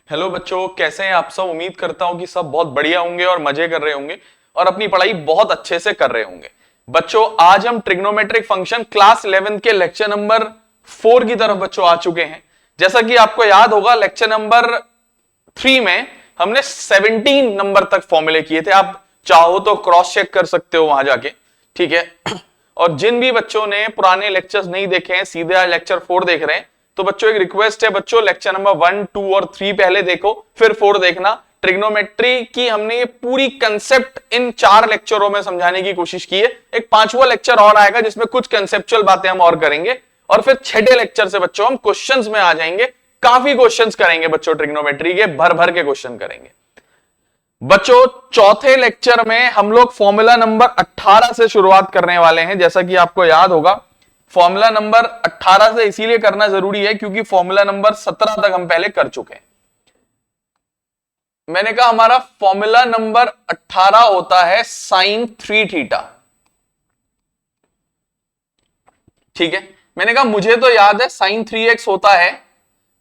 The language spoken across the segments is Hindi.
हेलो बच्चों, कैसे हैं आप सब। उम्मीद करता हूं कि सब बहुत बढ़िया होंगे और मजे कर रहे होंगे और अपनी पढ़ाई बहुत अच्छे से कर रहे होंगे। बच्चों, आज हम ट्रिग्नोमेट्रिक फंक्शन क्लास 11 के लेक्चर नंबर 4 की तरफ बच्चों आ चुके हैं। जैसा कि आपको याद होगा, लेक्चर नंबर 3 में हमने 17 नंबर तक फॉर्मूले किए थे। आप चाहो तो क्रॉस चेक कर सकते हो वहां जाके, ठीक है। और जिन भी बच्चों ने पुराने लेक्चर्स नहीं देखे हैं, सीधे आज लेक्चर 4 देख रहे हैं, तो बच्चों एक रिक्वेस्ट है, बच्चों लेक्चर नंबर 1, 2 और 3 पहले देखो, फिर 4 देखना। ट्रिग्नोमेट्री की हमने ये पूरी कंसेप्ट इन 4 लेक्चरों में समझाने की कोशिश की है। एक 5वां लेक्चर और आएगा जिसमें कुछ कंसेप्चुअल बातें हम और करेंगे, और फिर 6ठे लेक्चर से बच्चों हम क्वेश्चंस में आ जाएंगे। काफी क्वेश्चंस करेंगे बच्चों, ट्रिग्नोमेट्री के भर भर के क्वेश्चन करेंगे। बच्चों, चौथे लेक्चर में हम लोग फॉर्मूला नंबर 18 से शुरुआत करने वाले हैं। जैसा कि आपको याद होगा, फॉर्मूला नंबर 18 से इसीलिए करना जरूरी है क्योंकि फॉर्मूला नंबर 17 तक हम पहले कर चुके हैं। मैंने कहा हमारा फॉर्मूला नंबर 18 होता है साइन 3 थीटा, ठीक है। मैंने कहा मुझे तो याद है साइन 3x होता है,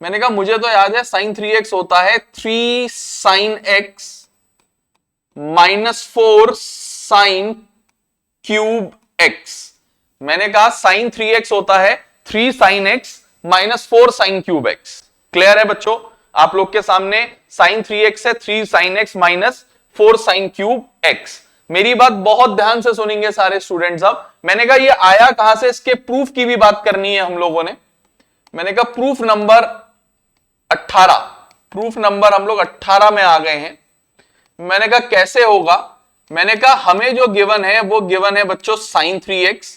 मैंने कहा मुझे तो याद है साइन 3x होता है 3 sine x minus 4 sine cube x। मैंने कहा साइन 3x होता है 3 sine x minus 4 sine cube x। Clear है बच्चों, आप लोग के सामने साइन 3x है 3 sine x minus 4 sine cube x। मेरी बात बहुत ध्यान से सुनेंगे सारे स्टूडेंट्स। अब मैंने कहा ये आया कहां से, इसके प्रूफ की भी बात करनी है हम लोगों ने। मैंने कहा प्रूफ नंबर 18, प्रूफ नंबर हम लोग 18 में आ गए हैं। मैंने कहा कैसे होगा, मैंने कहा हमें जो गिवन है वो गिवन है बच्चों साइन 3x।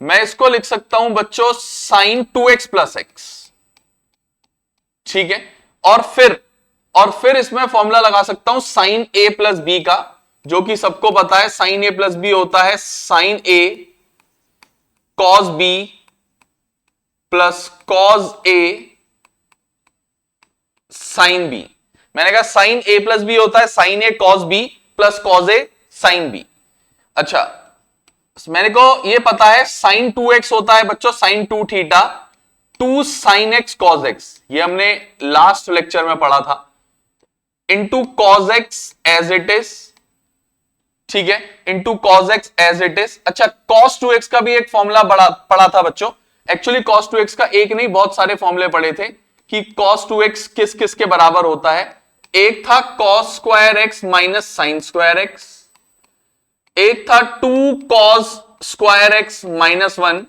मैं इसको लिख सकता हूं बच्चों साइन 2x प्लस x, ठीक है। और फिर इसमें फॉर्मूला लगा सकता हूं साइन a प्लस b का, जो कि सबको पता है साइन a प्लस b होता है sine a cos b plus cos a sine b। मैंने कहा साइन a प्लस b होता है sine a cos b plus cos a sine b। अच्छा, मैंने को ये पता है साइन 2x होता है बच्चों sine 2 theta 2 sine x cos x, ये हमने लास्ट लेक्चर में पढ़ा था, into cos x as it is, ठीक है, into cos x as it is. अच्छा, कॉस 2x का भी एक फॉर्मूला पढ़ा था बच्चों। एक्चुअली कॉस 2x का एक नहीं बहुत सारे फॉर्मूले पढ़े थे कि कॉस 2x किस किस के बराबर होता है। एक था cos square x minus sign square x, एक था 2 कॉस स्क्वायर x माइनस 1,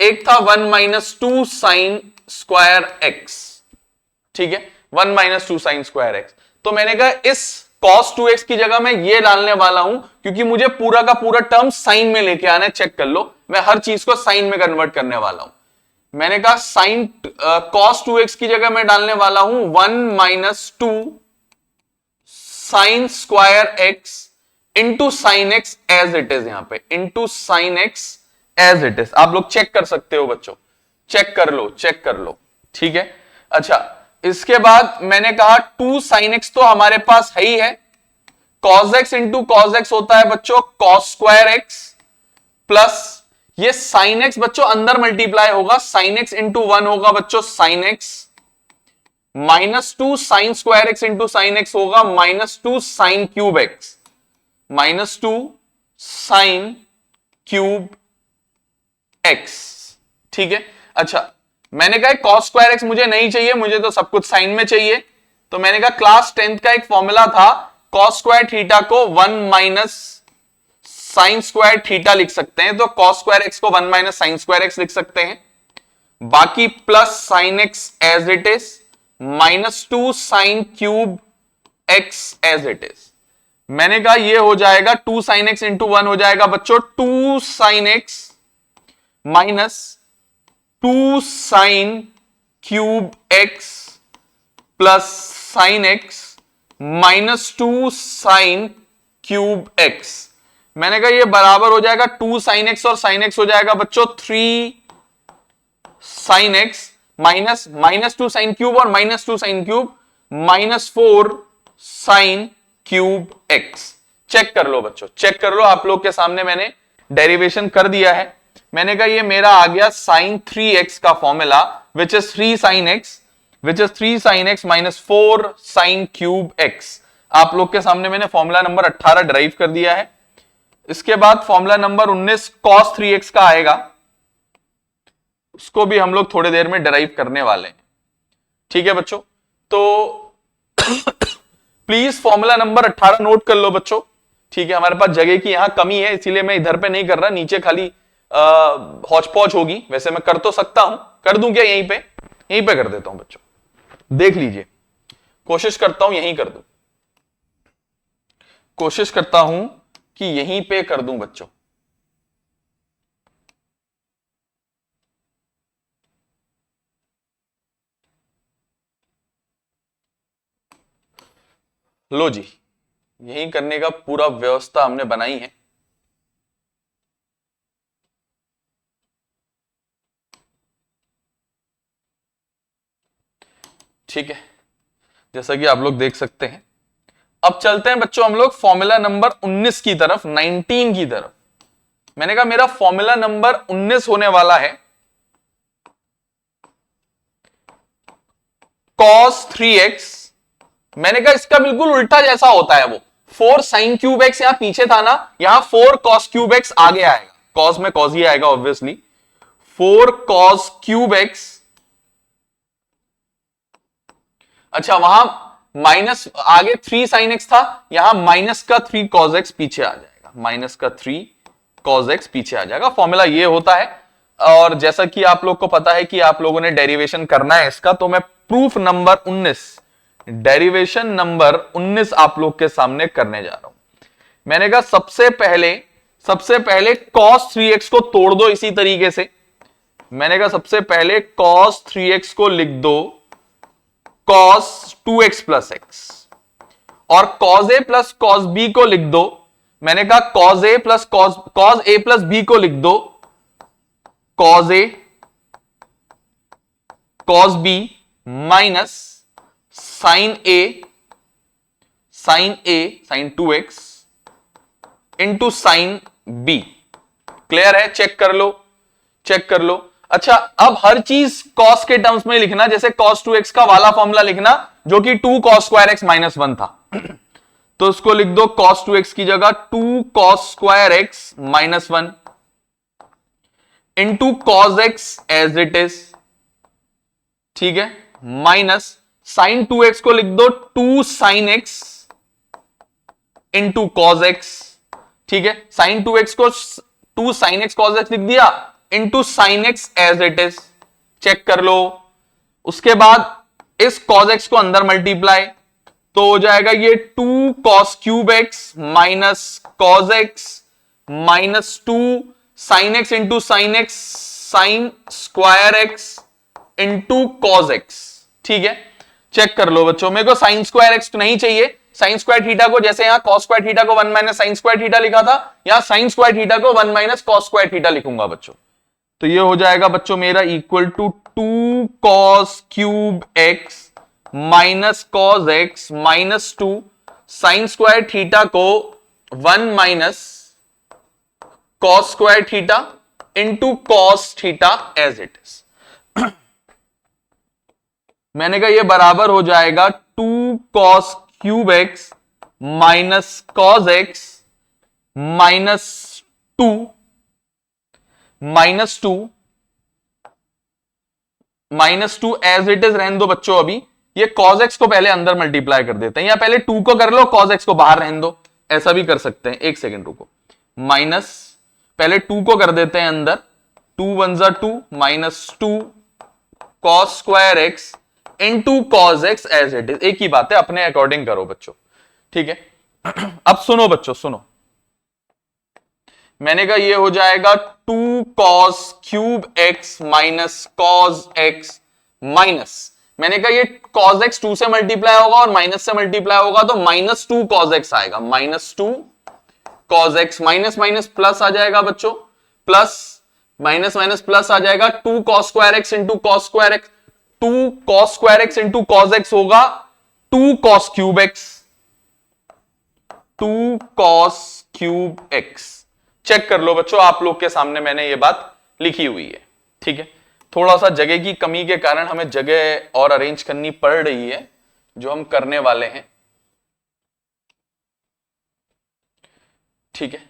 एक था 1 माइनस 2 साइन स्क्वायर x, ठीक है, 1 माइनस 2 साइन स्क्वायर x। तो मैंने कहा इस cos 2x की जगह मैं ये डालने वाला हूं क्योंकि मुझे पूरा का पूरा टर्म साइन में लेके आना है। चेक कर लो, मैं हर चीज को साइन में कन्वर्ट करने वाला हूं। मैंने कहा साइन cos 2x की जगह मैं डालने वाला हूं 1 minus 2 sine square x into sine x as it is, यहां पे into sine x as it is. आप लोग चेक कर सकते हो बच्चों, चेक कर लो, ठीक है। अच्छा, इसके बाद मैंने कहा 2 साइन एक्स तो हमारे पास है ही है, cos x into cos x होता है बच्चों कॉस स्क्वायर एक्स, प्लस ये साइन एक्स बच्चों अंदर मल्टीप्लाई होगा, साइन एक्स इंटू 1 होगा बच्चों sine x, minus 2 sine square x into sine x होगा minus 2 sine cube x, minus 2 sine cube x, ठीक है। अच्छा, मैंने कहा कॉस स्क्वायर एक्स मुझे नहीं चाहिए, मुझे तो सब कुछ साइन में चाहिए। तो मैंने कहा क्लास 10th का एक फॉर्मूला था कॉस स्क्वायर थीटा को 1 माइनस साइन स्क्वायर थीटा लिख सकते हैं, तो कॉस स्क्वायर एक्स को 1 माइनस साइन स्क्वायर एक्स लिख सकते हैं, बाकी plus sine x as it is minus 2 sine cube x as it is. मैंने कहा ये हो जाएगा 2 साइन एक्स इंटू 1 हो जाएगा बच्चों 2 sine x minus 2 sine cube x plus sine x minus 2 sine cube x. मैंने कहा ये बराबर हो जाएगा 2 साइन एक्स और साइन एक्स हो जाएगा बच्चों 3 sine x minus minus 2 sine cube और minus 2 sine cube minus 4 sine cube x. Check कर लो बच्चों, चेक कर लो, आप लोग के सामने मैंने डेरिवेशन कर दिया है। मैंने कहा ये मेरा आ गया साइन 3x का formula which is 3 sine x which is 3 sin x minus 4 sin cube x। आप लोग के सामने मैंने फॉर्मूला नंबर 18 ड्राइव कर दिया है। इसके बाद फॉर्मूला नंबर 19 cos 3x का आएगा, उसको भी हम लोग थोड़ी देर में ड्राइव करने वाले हैं। ठीक है बच्चों, तो प्लीज फॉर्मूला नंबर 18 नोट कर लो बच्चों। ठीक है, हमारे पास जगह की यहां कमी है, इसीलिए मैं इधर पे नहीं कर रहा, नीचे खाली हौच पौच होगी। वैसे मैं कर तो सकता हूं, कर दूं क्या यहीं पे कर देता हूं बच्चों, देख लीजिए, कोशिश करता हूं यहीं कर दूं, कोशिश करता हूं कि यहीं पे कर दूं बच्चों। लो जी, यही करने का पूरा व्यवस्था हमने बनाई है। ठीक है, जैसा कि आप लोग देख सकते हैं। अब चलते हैं बच्चों हम लोग फॉर्मूला नंबर 19 की तरफ, 19 की तरफ। मैंने कहा मेरा फॉर्मूला नंबर 19 होने वाला है cos 3x। मैंने कहा इसका बिल्कुल उल्टा जैसा होता है वो, 4 sin क्यूब x यहां पीछे था ना, यहां 4 cos क्यूब x आगे आएगा, cos में cos ही आएगा ऑब्वियसली, 4 cos क्यूब x। अच्छा, वहां माइनस आगे 3 sin x था, यहां माइनस का 3 cos x पीछे आ जाएगा, माइनस का 3 cos x पीछे आ जाएगा। फॉर्मूला ये होता है। और जैसा कि आप लोग को पता है कि आप लोगों ने डेरिवेशन करना है इसका, तो मैं प्रूफ नंबर 19, डेरिवेशन नंबर 19 आप लोग के सामने करने जा रहा हूं। मैंने कहा सबसे पहले cos 3x को तोड़ दो इसी तरीके से। मैंने कहा सबसे पहले cos 3x को लिख दो cos 2x प्लस x, और cos a plus cos b को लिख दो। मैंने कहा cos a प्लस b को लिख दो cos a cos b minus sin sin 2x into sin b। Clear है? चेक कर लो। अच्छा, अब हर चीज cos के टर्म्स में लिखना, जैसे cos 2x का वाला फॉर्मूला लिखना जो कि 2 cos स्क्वायर x माइनस 1 था, तो उसको लिख दो cos 2x की जगह 2 cos square x minus 1 into cos x as it is. ठीक है, माइनस sin 2x को लिख दो 2 sin x into cos x। ठीक है, sin 2x को 2 sin x cos x लिख दिया into sin x as it is. Check कर लो। उसके बाद इस cos x को अंदर मल्टीप्लाई, तो हो जाएगा ये 2 cos cube x minus cos x minus 2 sin x into sin x sin square x into cos x। ठीक है, चेक कर लो बच्चों, मेरे को sin स्क्वायर x तो नहीं चाहिए। sin स्क्वायर थीटा को, जैसे यहां cos स्क्वायर थीटा को 1 माइनस sin स्क्वायर थीटा लिखा था, यहां sin स्क्वायर थीटा को 1 माइनस cos स्क्वायर थीटा लिखूंगा बच्चों। तो ये हो जाएगा बच्चों मेरा equal to 2 cos cube x minus cos x minus 2 sin square theta को 1 minus cos square theta into cos theta as it is. मैंने कहा ये बराबर हो जाएगा 2 cos cube x minus cos x minus 2 as it is रहने दो बच्चों। अभी ये cos x को पहले अंदर मल्टीप्लाई कर देते हैं, या पहले 2 को कर लो, cos x को बाहर रहने दो, ऐसा भी कर सकते हैं। एक सेकेंड रुको, माइनस पहले 2 को कर देते हैं अंदर, 2 1 जा 2 minus 2 cos square x into cos x as it is. एक ही बात है, अपने अकॉर्डिंग करो बच्चों। ठीक है, अब सुनो बच्चों, सुनो। मैंने कहा ये हो जाएगा 2 cos cube x minus cos x minus, मैंने कहा ये cos x 2 से मल्टीप्लाई होगा और माइनस से मल्टीप्लाई होगा, तो माइनस 2 cos x आएगा, minus 2 cos x minus minus plus आ जाएगा बच्चों, प्लस माइनस माइनस प्लस आ जाएगा, 2 cos square x into cos square x, 2 cos square x into cos x होगा 2 cos cube x, 2 cos cube x। Check कर लो बच्चों, आप लोग के सामने मैंने ये बात लिखी हुई है। ठीक है, थोड़ा सा जगह की कमी के कारण हमें जगह और अरेंज करनी पड़ रही है, जो हम करने वाले हैं। ठीक है,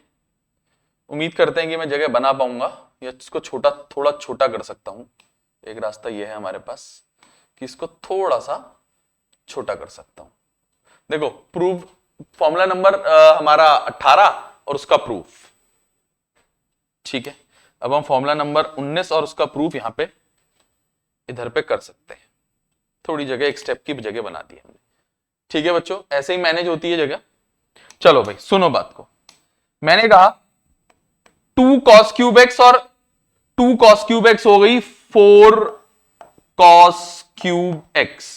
उम्मीद करते हैं कि मैं जगह बना पाऊंगा या इसको थोड़ा छोटा कर सकता हूं। एक रास्ता यह है हमारे पास कि इसको थोड़ा सा छोटा कर सकता हूं। देखो प्रूफ फॉर्मूला नंबर हमारा 18 और उसका प्रूफ। ठीक है, अब हम फॉर्मूला नंबर 19 और उसका प्रूफ यहां पे इधर पे कर सकते हैं। थोड़ी जगह, एक स्टेप की जगह बना दी हमने। ठीक है बच्चों, ऐसे ही मैनेज होती है जगह। चलो भाई सुनो बात को। मैंने कहा 2 cos क्यूब एक्स और 2 cos क्यूब एक्स हो गई 4 cos cube x.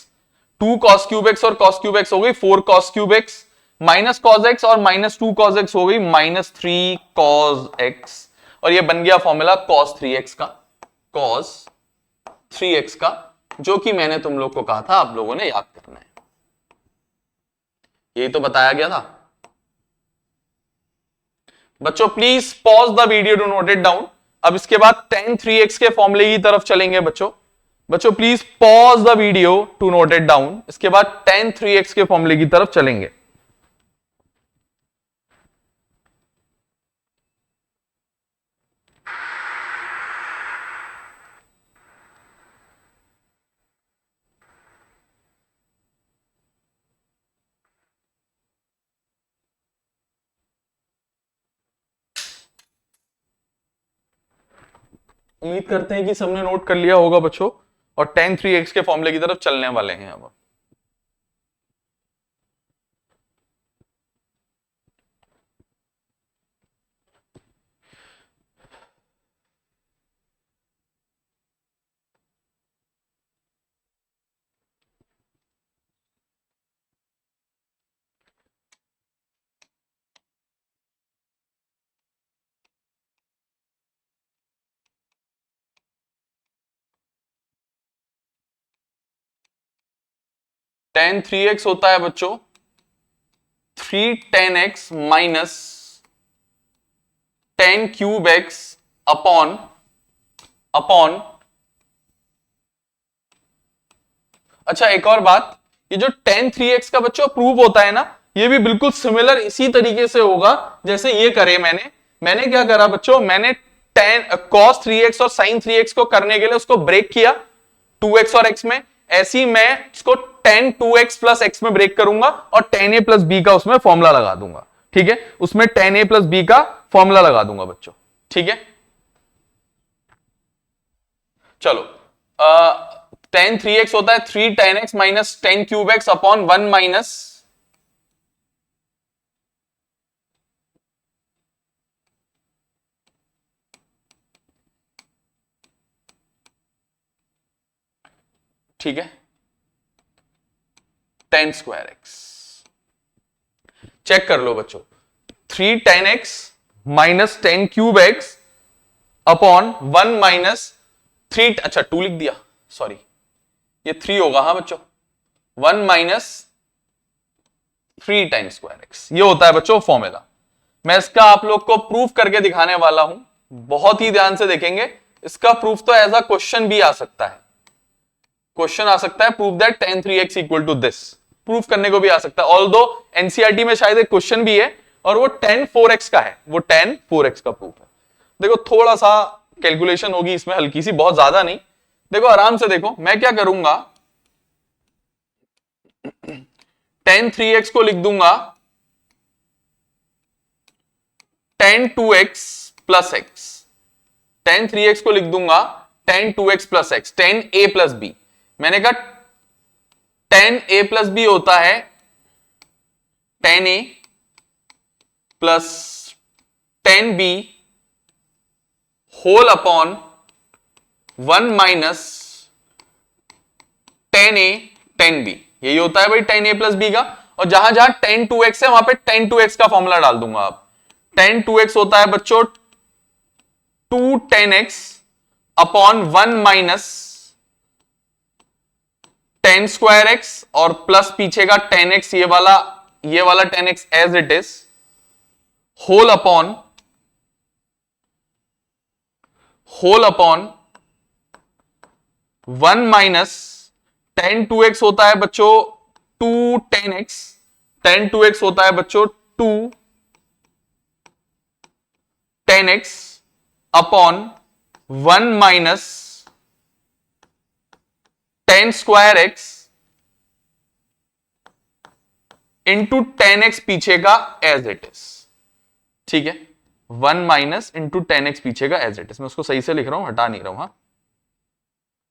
2 cos cube x और cos क्यूब एक्स हो गई 4 cos cube x, minus cos x और माइनस 2 cos एक्स हो गई माइनस 3 cos एक्स, और ये बन गया फॉर्मूला cos 3x का, cos 3x का, जो कि मैंने तुम लोग को कहा था आप लोगों ने याद करना है। यही तो बताया गया था बच्चों। Please pause the video to note it down. अब इसके बाद tan 3x के फॉर्मूले की तरफ चलेंगे बच्चों please pause the video to note it down. इसके बाद tan 3x के फॉर्मूले की तरफ चलेंगे। उम्मीद करते हैं कि सबने नोट कर लिया होगा बच्चों, और tan 3x के फॉर्मूले की तरफ चलने वाले हैं अब। tan 3x होता है बच्चों 3 tan x minus tan cube x upon अच्छा एक और बात, ये जो tan 3x का बच्चों प्रूव होता है ना, ये भी बिल्कुल सिमिलर इसी तरीके से होगा जैसे ये करे मैंने क्या करा बच्चों, मैंने tan cos 3x और sin 3x को करने के लिए उसको ब्रेक किया 2x और x में। ऐसी मैं इसको tan 2x प्लस x में ब्रेक करूंगा और tan a प्लस b का उसमें फॉर्मूला लगा दूंगा। ठीक है, उसमें tan a प्लस b का फॉर्मूला लगा दूंगा बच्चों। ठीक है, चलो tan 3x होता है 3 tan x minus tan cube x upon 1 minus ठीक है tan स्क्वायर x। चेक कर लो बच्चों, 3 tan x minus tan cube x upon 1 minus 3, अच्छा 2 लिख दिया, सॉरी ये 3 होगा हाँ बच्चों, 1 माइनस 3 tan स्क्वायर x, ये होता है बच्चों फॉर्मूला। मैं इसका आप लोग को प्रूफ करके दिखाने वाला हूं, बहुत ही ध्यान से देखेंगे। इसका प्रूफ तो एज अ क्वेश्चन भी आ सकता है, क्वेश्चन आ सकता है proof that tan 3x equal to this, proof करने को भी आ सकता है। ऑल्दो एनसीईआरटी में शायद एक क्वेश्चन भी है और वो tan 4x का है, वो tan 4x का प्रूफ है। देखो थोड़ा सा कैलकुलेशन होगी इसमें, हल्की सी, बहुत ज्यादा नहीं। देखो आराम से देखो, मैं क्या करूंगा, tan 3x को लिख दूंगा tan 2x plus x, tan 3x को लिख दूंगा tan 2x plus x, tan a plus b। मैंने कहा tan a प्लस b होता है tan a plus tan b whole upon 1 minus tan a tan b, यही होता है भाई tan a प्लस b का। और जहां जहां tan 2x है वहां पे tan 2x का फॉर्मूला डाल दूंगा। आप tan 2x होता है बच्चों 2 tan x upon 1 minus tan square x और प्लस पीछे का tan x, ये वाला tan x as it is, whole upon 1 minus 10 2x होता है बच्चों 2 10x, 10 2x होता है बच्चों 2 10x upon 1 minus 10 square x into 10x पीछे का एज इट इज। ठीक है, 1 माइनस इंटू 10x पीछे का एज इट इज। मैं उसको सही से लिख रहा हूं, हटा नहीं रहा हूं। हाँ,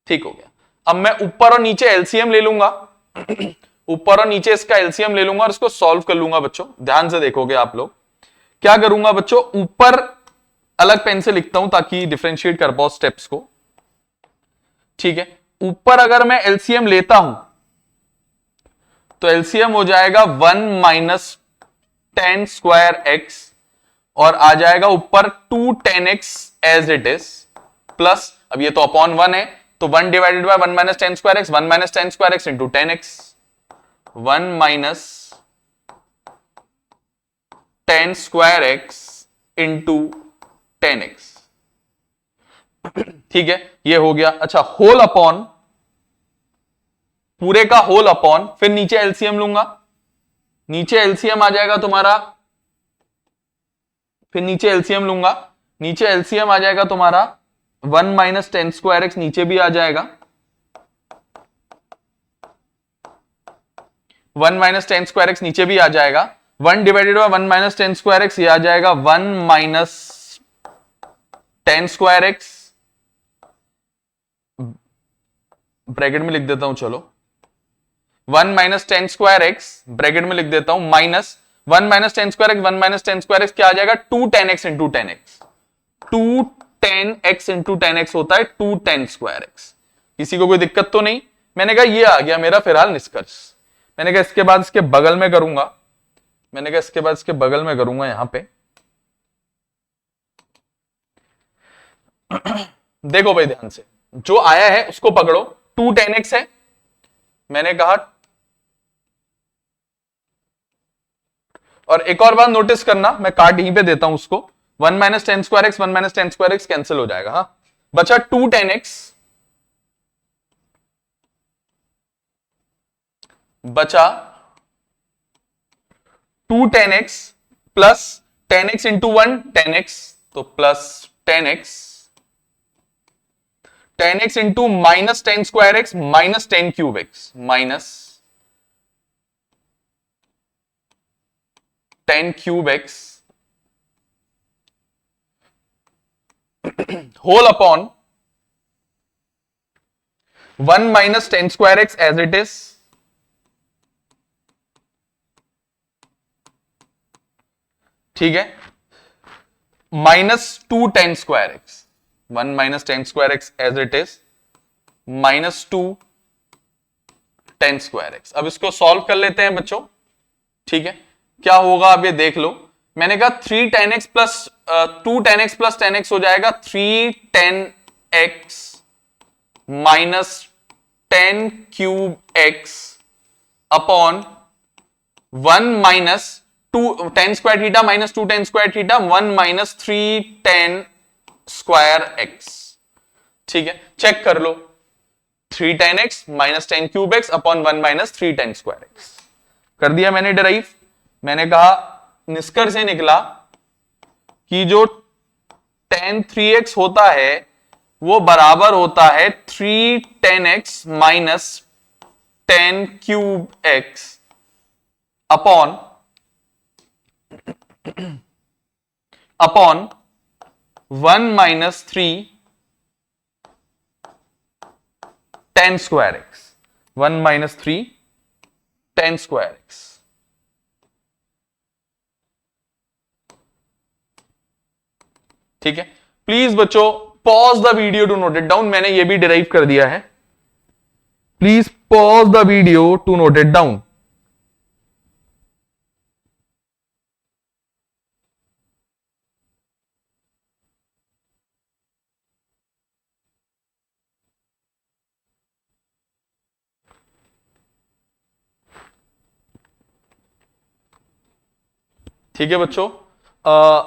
ठीक हो गया। अब मैं ऊपर और नीचे एलसीएम ले लूंगा ऊपर और नीचे इसका एलसीएम ले लूंगा और इसको सॉल्व कर लूंगा। बच्चों ध्यान से देखोगे आप लोग, क्या करूंगा बच्चों, ऊपर अलग पेन से लिखता हूं ताकि डिफरेंशिएट कर पाओ स्टेप्स को। ठीक है, ऊपर अगर मैं एलसीएम लेता हूं तो एलसीएम हो जाएगा 1 माइनस 10 स्क्वायर एक्स और आ जाएगा ऊपर 2 10x as it is plus, अब ये तो अपॉन 1 है तो 1 divided by 1 minus 10 square x, 1 minus 10 square x into 10x, 1 minus 10 square x into 10x। ठीक है, ये हो गया। अच्छा, होल अपॉन, पूरे का होल अपॉन, फिर नीचे एलसीएम लूंगा, नीचे एलसीएम आ जाएगा तुम्हारा, फिर नीचे एलसीएम लूंगा, नीचे एलसीएम आ जाएगा तुम्हारा 1 माइनस 10 स्क्वायर एक्स, नीचे भी आ जाएगा 1 माइनस 10 स्क्वायर एक्स, नीचे भी आ जाएगा 1 divided by 1 minus 10 square x, ये आ जाएगा 1 माइनस 10 स्क्वायर एक्स, ब्रैकेट में लिख देता हूं, चलो 1 माइनस 10 स्क्वायर एक्स ब्रैकेट में लिख देता हूं, minus 1 minus 10 square x, 1 minus 10 square x क्या आ जाएगा 2 10x into 10x, 2 10x into 10x होता है 2 10 स्क्वायर एक्स। किसी को कोई दिक्कत तो नहीं? मैंने कहा ये आ गया मेरा फिलहाल निष्कर्ष। मैंने कहा इसके बाद इसके बगल में करूंगा, मैंने कहा इसके बाद इसके बगल में करूंगा यहां पे देखो भाई ध्यान से, जो आया है उसको पकड़ो, 2 10x है, मैंने कहा, और एक और बात नोटिस करना, मैं काट यहीं पे देता हूं उसको, 1 minus 10 square x, 1 minus 10 square x cancel हो जाएगा। हाँ, बचा 2 10x, बचा 2 10x plus 10x into 1 10x, तो plus 10x, 10x into minus 10 square x minus 10 cube x, minus 10 cube x whole upon 1 minus 10 square x as it is, ठीक है, minus 2 10 square x, 1 minus 10 square x as it is, minus 2 10 square x. अब इसको सॉल्व कर लेते हैं बच्चों। ठीक है, क्या होगा अब ये देख लो, मैंने कहा 3 10x plus 2 10x plus 10x हो जाएगा 3 10x minus 10 cube x upon 1 minus 2 10 square theta minus 2 10 square theta 1 minus 3 10 square x। ठीक है, चेक कर लो, 3 10x minus 10 cube x upon 1 minus 3 10 square x कर दिया मैंने डिराइव। मैंने कहा निष्कर्ष से निकला कि जो tan 3x होता है वो बराबर होता है 3 10x minus 10 cube x upon 1 minus 3 10 square x, 1 minus 3 10 square x. ठीक है, प्लीज बच्चों pause the video to note it down, मैंने ये भी डिराइव कर दिया है, please pause the video to note it down. ठीक है बच्चों,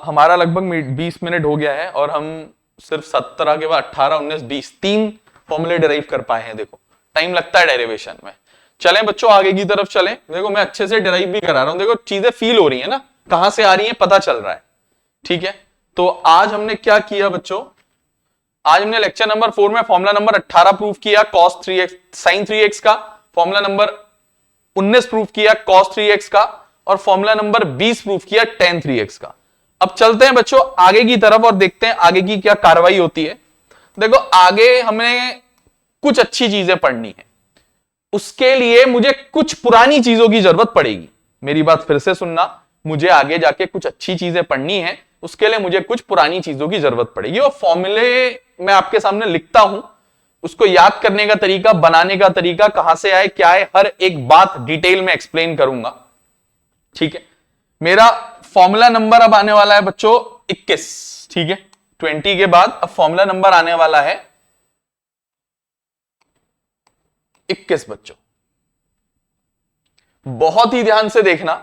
हमारा लगभग 20 मिनट हो गया है और हम सिर्फ 17 के बाद 18 19 20 3 फॉर्मूले डिराइव कर पाए हैं। देखो टाइम लगता है डेरिवेशन में। चलें बच्चों आगे की तरफ चलें। देखो मैं अच्छे से डिराइव भी करा रहा हूं, देखो चीजें फील हो रही है ना, कहां से आ रही है पता चल रहा है। ठीक है, तो आज हमने क्या किया बच्चों, आज हमने लेक्चर नंबर 4 में फॉर्मूला नंबर 18 प्रूफ किया cos 3x sin 3x का, फॉर्मूला नंबर 19 प्रूफ किया cos 3x का, और फॉर्मूला नंबर 20 प्रूफ किया tan 3x का। अब चलते हैं बच्चों आगे की तरफ और देखते हैं आगे की क्या कार्रवाई होती है। देखो आगे हमें कुछ अच्छी चीजें पढ़नी है, उसके लिए मुझे कुछ पुरानी चीजों की जरूरत पड़ेगी। मेरी बात फिर से सुनना, मुझे आगे जाके कुछ अच्छी चीजें पढ़नी है, उसके लिए मुझे कुछ पुरानी चीजों की जरूरत पड़ेगी। और फॉर्मूले मैं आपके सामने लिखता हूं, उसको याद करने का तरीका, बनाने का तरीका, कहां से आए क्या है, हर एक बात डिटेल में एक्सप्लेन करूंगा। ठीक है, मेरा फॉर्मूला नंबर अब आने वाला है बच्चों 21। ठीक है, 20 के बाद अब फॉर्मूला नंबर आने वाला है 21 बच्चों। बहुत ही ध्यान से देखना।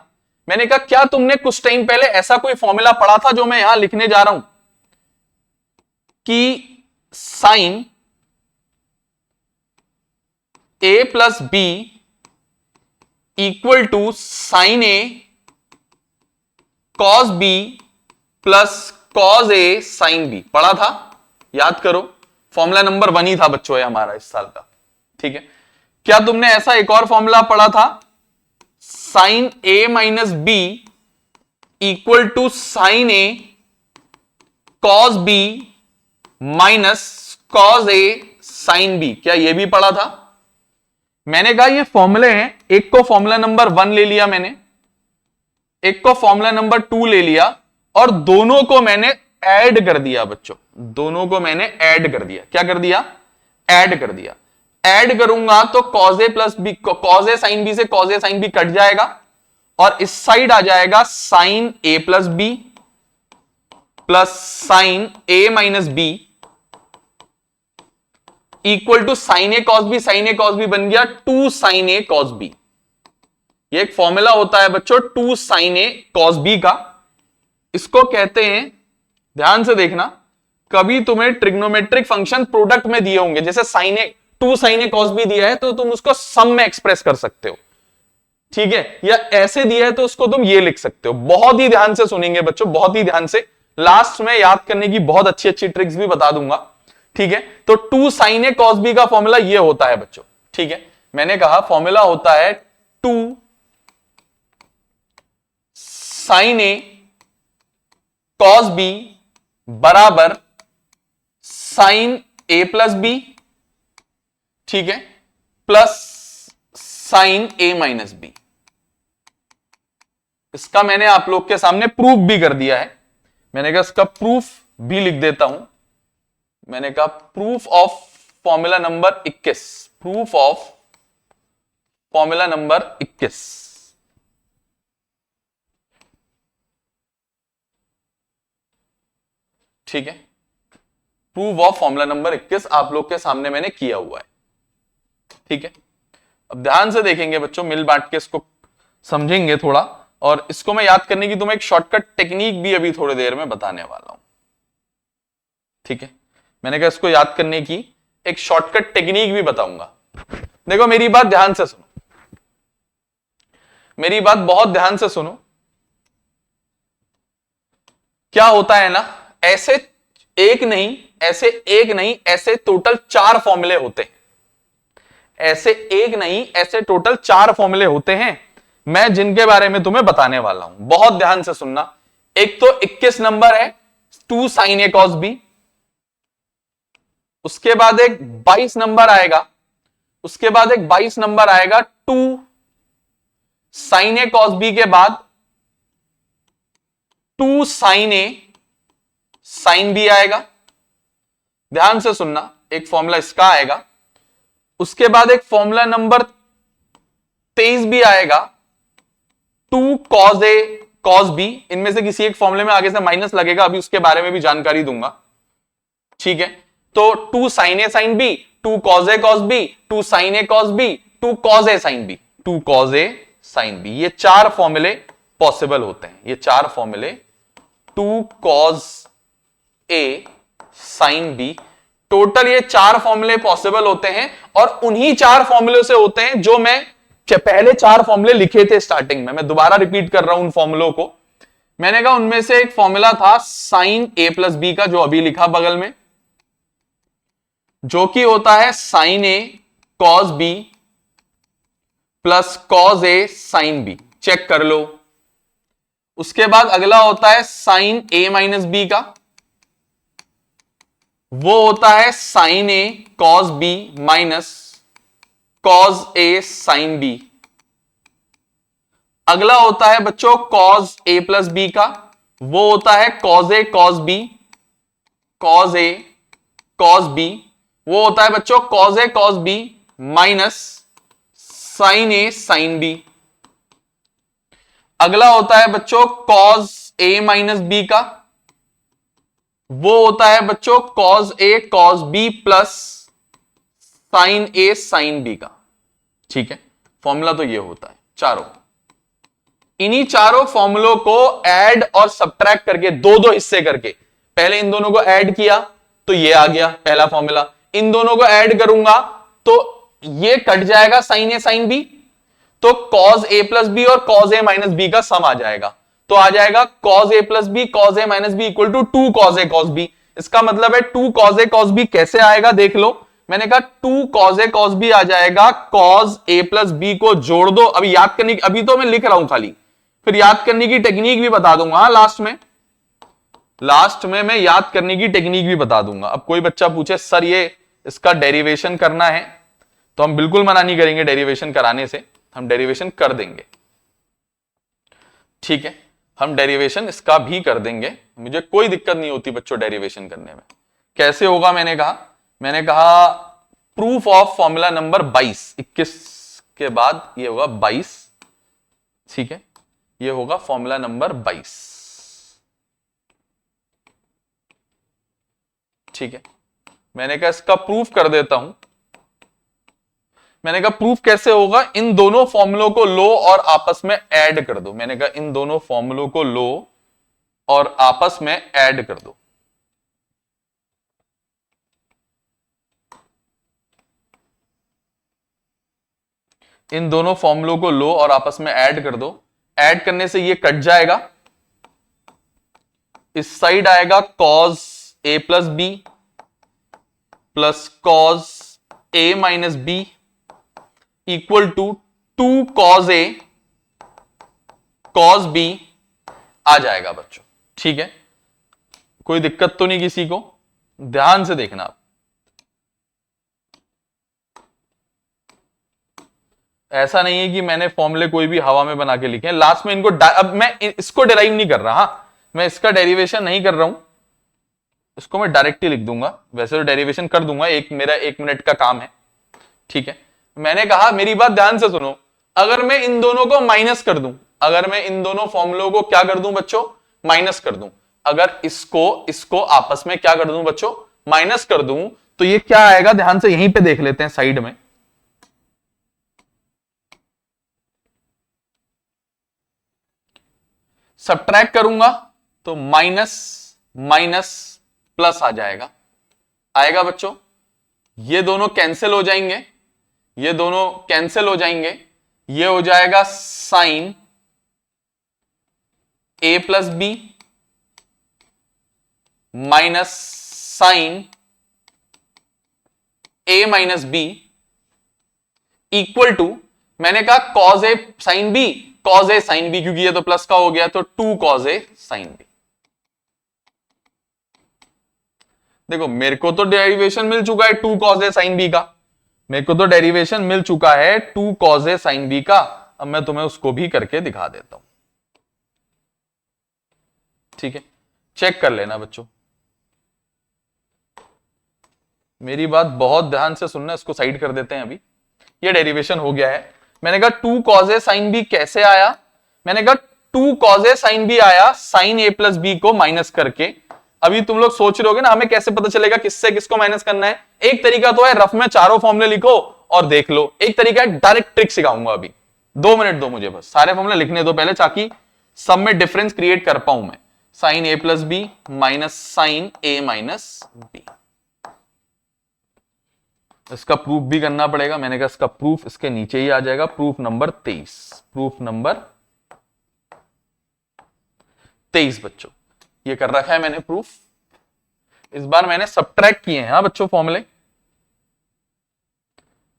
मैंने कहा क्या तुमने कुछ टाइम पहले ऐसा कोई फॉर्मूला पढ़ा था जो मैं यहां लिखने जा रहा हूं कि sine A plus B equal to sine A cos b plus cos A sine b, पढ़ा था? याद करो, फॉर्मूला नंबर 1 ही था बच्चों ये हमारा इस साल का। ठीक है, क्या तुमने ऐसा एक और फॉर्मूला पढ़ा था, sine A minus B equal to sine A cos b minus cos A sine b? क्या ये भी पढ़ा था? मैंने कहा ये फॉर्मूले हैं, एक को फॉर्मूला नंबर 1 ले लिया मैंने, एक को फॉर्मूला नंबर 2 ले लिया, और दोनों को मैंने ऐड कर दिया बच्चों। दोनों को मैंने ऐड कर दिया। क्या कर दिया? ऐड कर दिया। ऐड करूंगा तो cos a plus b, cos a sin b से cos a sin b cut जाएगा, और इस साइड आ जाएगा sin a plus B plus sin a minus B equal to sin a cos b। sin a cos b बन गया 2 sin a cos b। ये एक फॉर्मूला होता है बच्चों 2 sin a cos b का। इसको कहते हैं, ध्यान से देखना, कभी तुम्हें ट्रिग्नोमेट्रिक फंक्शन प्रोडक्ट में दिए होंगे, जैसे sin a 2 sin a cos b दिया है तो तुम उसको सम में एक्सप्रेस कर सकते हो। ठीक है, या ऐसे दिया है तो उसको तुम ये लिख सकते हो। बहुत ही ध्यान से सुनेंगे बच्चों, बहुत ही ध्यान से। लास्ट में याद करने की बहुत अच्छी अच्छी ट्रिक्स भी बता दूंगा। ठीक है, तो 2 sin a cos b का फॉर्मूला ये होता है बच्चों। ठीक है, मैंने कहा फॉर्मूला होता है 2 sin a cos b बराबर sin a प्लस बी, ठीक है, प्लस साइन ए माइनस बी। इसका मैंने आप लोग के सामने प्रूफ भी कर दिया है। मैंने कहा इसका प्रूफ भी लिख देता हूं। मैंने कहा proof of formula number 21, proof of formula number 21। ठीक है, प्रूफ ऑफ फॉर्मूला नंबर 21 आप लोग के सामने मैंने किया हुआ है। ठीक है, अब ध्यान से देखेंगे बच्चों, मिल बांट के इसको समझेंगे थोड़ा, और इसको मैं याद करने की तुम्हें एक शॉर्टकट टेक्निक भी अभी थोड़ी देर में बताने वाला हूं। ठीक है, मैंने कहा इसको याद करने की एक शॉर्टकट टेक्निक भी बताऊंगा। देखो मेरी बात ध्यान से सुनो, मेरी बात बहुत ध्यान से सुनो। क्या होता है ना, ऐसे एक नहीं, ऐसे टोटल 4 फॉर्मूले होते हैं। ऐसे एक नहीं, ऐसे टोटल 4 फॉर्मूले होते हैं, मैं जिनके बारे में तुम्हें बताने वाला हूं। बहुत ध्यान से सुनना। एक तो 21 नंबर है 2 sin a cos b, उसके बाद एक 22 नंबर आएगा, उसके बाद एक 22 नंबर आएगा 2 sin a cos b के बाद 2 sin a sin b आएगा। ध्यान से सुनना, एक फॉर्मूला इसका आएगा, उसके बाद एक फॉर्मूला नंबर 23 भी आएगा 2 cos a cos b। इनमें से किसी एक फॉर्मूले में आगे से माइनस लगेगा, अभी उसके बारे में भी जानकारी दूंगा। ठीक है, तो 2 sin a sin b, 2 cos a cos b, 2 sin a cos b, 2 cos a sin b, 2 cos a sin b। ये 4 फॉर्मूले पॉसिबल होते हैं। ये 4 फॉर्मूले 2 cos a sin b, total ये 4 फॉर्मूले पॉसिबल होते हैं और उन्हीं 4 फॉर्मूले से होते हैं जो मैं पहले 4 फॉर्मूले लिखे थे स्टार्टिंग में। मैं दोबारा रिपीट कर रहा हूं उन फॉर्मूलों को। मैंने कहा उनमें से एक फॉर्मूला था साइन ए प्लस बी का, जो अभी लिखा बगल में, जो कि होता है साइन ए कॉस बी प्लस कॉस ए साइन बी। चेक कर लो। उसके बाद अगला होता है साइन ए माइनस बी का, वो होता है साइन ए कॉस बी माइनस कॉस ए साइन बी। अगला होता है बच्चों कॉस ए प्लस बी का, वो होता है कॉस ए कॉस बी, कॉस ए कॉस बी। वो होता है बच्चों cos A cos b minus sine A sine B. अगला होता है बच्चों कॉस ए माइनस बी का, वो होता है बच्चों cos A cos b plus sine A sine b का। ठीक है, फॉर्मूला तो ये होता है चारों। इन्हीं चारों फॉर्मूलों को ऐड और सब्ट्रैक्ट करके दो दो हिस्से करके, पहले इन दोनों को ऐड किया तो ये आ गया पहला फॉर्मूला, इन दोनों को ऐड करूंगा तो ये कट जाएगा साइन ए साइन बी, तो कॉस ए प्लस बी और कॉस ए माइनस बी का सम आ जाएगा, तो आ जाएगा cos A plus b cos A minus B equal to 2 cos A cos b. इसका मतलब है 2 कॉस ए कॉस बी कैसे आएगा देख लो। मैंने कहा 2 कॉस ए कॉस बी आ जाएगा, कॉस ए प्लस बी को जोड़ दो। अभी याद करने की, अभी तो मैं लिख रहा हूं खाली, फिर याद करने की टेक्निक भी बता दूंगा लास्ट में मैं याद करने की टेक्निक भी बता दूंगा। अब कोई बच्चा पूछे सर ये इसका डेरिवेशन करना है, तो हम बिल्कुल मना नहीं करेंगे डेरिवेशन कराने से, हम डेरिवेशन कर देंगे। ठीक है, हम डेरिवेशन इसका भी कर देंगे, मुझे कोई दिक्कत नहीं होती बच्चों डेरिवेशन करने में। कैसे होगा मैंने कहा प्रूफ ऑफ फॉर्मूला नंबर 21 के बाद ये होगा 22। ठीक है, ये होगा फॉर्मूला नंबर 22। ठीक है, मैंने कहा इसका प्रूफ कर देता हूं। मैंने कहा प्रूफ कैसे होगा, इन दोनों फॉर्मूलों को लो और आपस में ऐड कर दो। मैंने कहा इन दोनों फॉर्मूलों को लो और आपस में ऐड कर दो। इन दोनों फॉर्मूलों को लो और आपस में ऐड कर दो। ऐड करने से ये कट जाएगा, इस साइड आएगा cos A plus B plus cos A minus B equal to 2 cos A cos B आ जाएगा बच्चों। ठीक है, कोई दिक्कत तो नहीं किसी को? ध्यान से देखना आप। ऐसा नहीं है कि मैंने फॉर्मूले कोई भी हवा में बना के लिखे हैं, लास्ट में इनको अब मैं इसको डेराइव नहीं कर रहा, मैं इसका डेरिवेशन नहीं कर रहा हूं, इसको मैं डायरेक्ट ही लिख दूंगा। वैसे तो डेरिवेशन कर दूंगा, मेरा 1 मिनट का काम है। ठीक है, मैंने कहा मेरी बात ध्यान से सुनो, अगर मैं इन दोनों को माइनस कर दूं, अगर मैं इन दोनों फॉर्मूलों को क्या कर दूं बच्चों, माइनस कर दूं, अगर इसको आपस में क्या कर दूं बच्चों, माइनस कर दूं, तो ये क्या आएगा ध्यान से यहीं पे देख लेते हैं साइड में। सब्ट्रैक्ट करूंगा तो माइनस माइनस प्लस आ आएगा बच्चों। ये दोनों कैंसिल हो जाएंगे, ये दोनों कैंसिल हो जाएंगे, ये हो जाएगा sine A plus B minus sine A minus B equal to, मैंने कहा कॉस ए साइन बी, कॉस ए साइन बी, क्योंकि ये तो प्लस का हो गया तो 2 कॉस ए साइन बी। देखो मेरे को तो डेरिवेशन मिल चुका है 2 कॉस ए साइन बी का, मेरे को तो डेरिवेशन मिल चुका है 2 कॉस ए साइन बी का। अब मैं तुम्हें उसको भी करके दिखा देता हूं। ठीक है, चेक कर लेना बच्चों, मेरी बात बहुत ध्यान से सुनना। इसको साइड कर देते हैं अभी। ये डेरिवेशन हो गया है। मैंने कहा 2 कॉस ए साइन बी कैसे आया, मैंने कहा 2 कॉस ए साइन बी आया साइन ए प्लस बी को माइनस करके। अभी तुम लोग सोच रहे होगे ना हमें कैसे पता चलेगा किससे किसको माइनस करना है। एक तरीका तो है रफ में चारों फॉर्मूले लिखो और देख लो, एक तरीका है डायरेक्ट ट्रिक सिखाऊंगा। अभी 2 मिनट दो मुझे, बस सारे फॉर्मूले लिखने दो पहले, ताकि सब में डिफरेंस क्रिएट कर पाऊं मैं। साइन ए प्लस बी माइनस साइन ए माइनस बी, इसका प्रूफ भी करना पड़ेगा। मैंने कहा इसका प्रूफ इसके नीचे ही आ जाएगा, प्रूफ नंबर 23। प्रूफ नंबर 23 बच्चों, ये कर रखा है मैंने प्रूफ। इस बार मैंने सब्ट्रैक्ट किए हैं, हाँ बच्चों फॉर्मूले,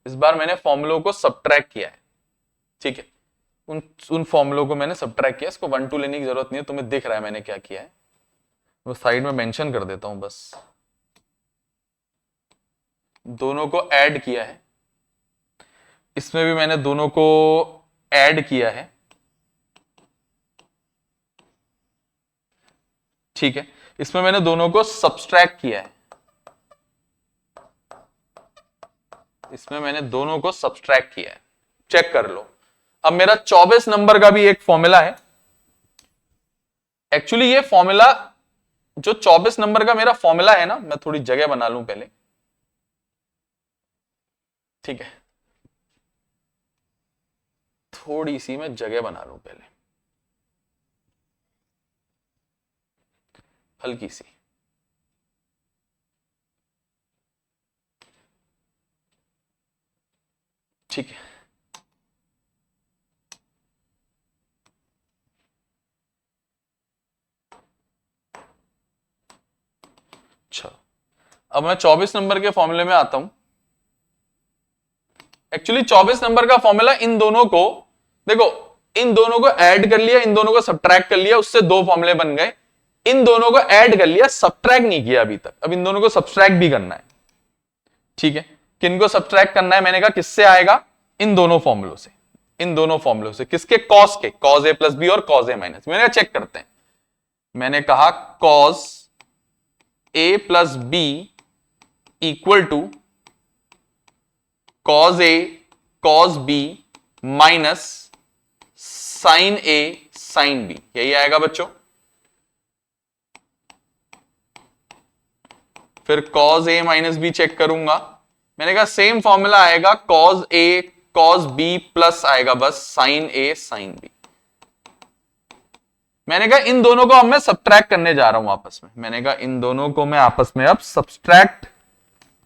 इस बार मैंने फॉर्मूलों को सब्ट्रैक्ट किया है, ठीक है। उन फॉर्मूलों को मैंने सब्ट्रैक्ट किया, इसको 1 2 लेने की जरूरत नहीं है, तुम्हें दिख रहा है मैंने क्या किया है, वो साइड में मेंशन कर देता हूं बस। दोनों को ऐड किया है, इसमें भी मैंने दोनों को ऐड किया है, ठीक है। इसमें मैंने दोनों को सब्सट्रैक्ट किया है, इसमें मैंने दोनों को सब्सट्रैक्ट किया है, चेक कर लो। अब मेरा 24 नंबर का भी एक फॉर्मूला है। एक्चुअली ये फॉर्मूला जो 24 नंबर का मेरा फॉर्मूला है ना, मैं थोड़ी जगह बना लूं पहले, ठीक है, थोड़ी सी मैं जगह बना लूं पहले, हल्की सी। ठीक है, चलो अब मैं 24 नंबर के फॉर्मूले में आता हूं। एक्चुअली 24 नंबर का फॉर्मूला इन दोनों को, देखो इन दोनों को ऐड कर लिया, इन दोनों को सब्ट्रैक्ट कर लिया, उससे दो फॉर्मूले बन गए। इन दोनों को ऐड कर लिया, सब्ट्रैक्ट नहीं किया अभी तक, अब इन दोनों को सब्ट्रैक्ट भी करना है, ठीक है। किनको सब्ट्रैक्ट करना है, मैंने कहा किससे आएगा, इन दोनों फॉर्मूलों से, इन दोनों फॉर्मूलों से। किसके, कॉस के, कॉस ए प्लस बी और कॉस ए माइनस। मैंने कहा चेक करते हैं, मैंने कहा cos A plus B equal to cos A cos b minus sine A sine b, यही आएगा बच्चों। फिर कॉस ए माइनस बी चेक करूंगा, मैंने कहा सेम फॉर्मूला आएगा, कॉस ए कॉस बी प्लस आएगा बस साइन ए साइन बी। मैंने कहा इन दोनों को अब मैं सब्ट्रैक्ट करने जा रहा हूं आपस में, मैंने कहा इन दोनों को मैं आपस में अब सब्ट्रैक्ट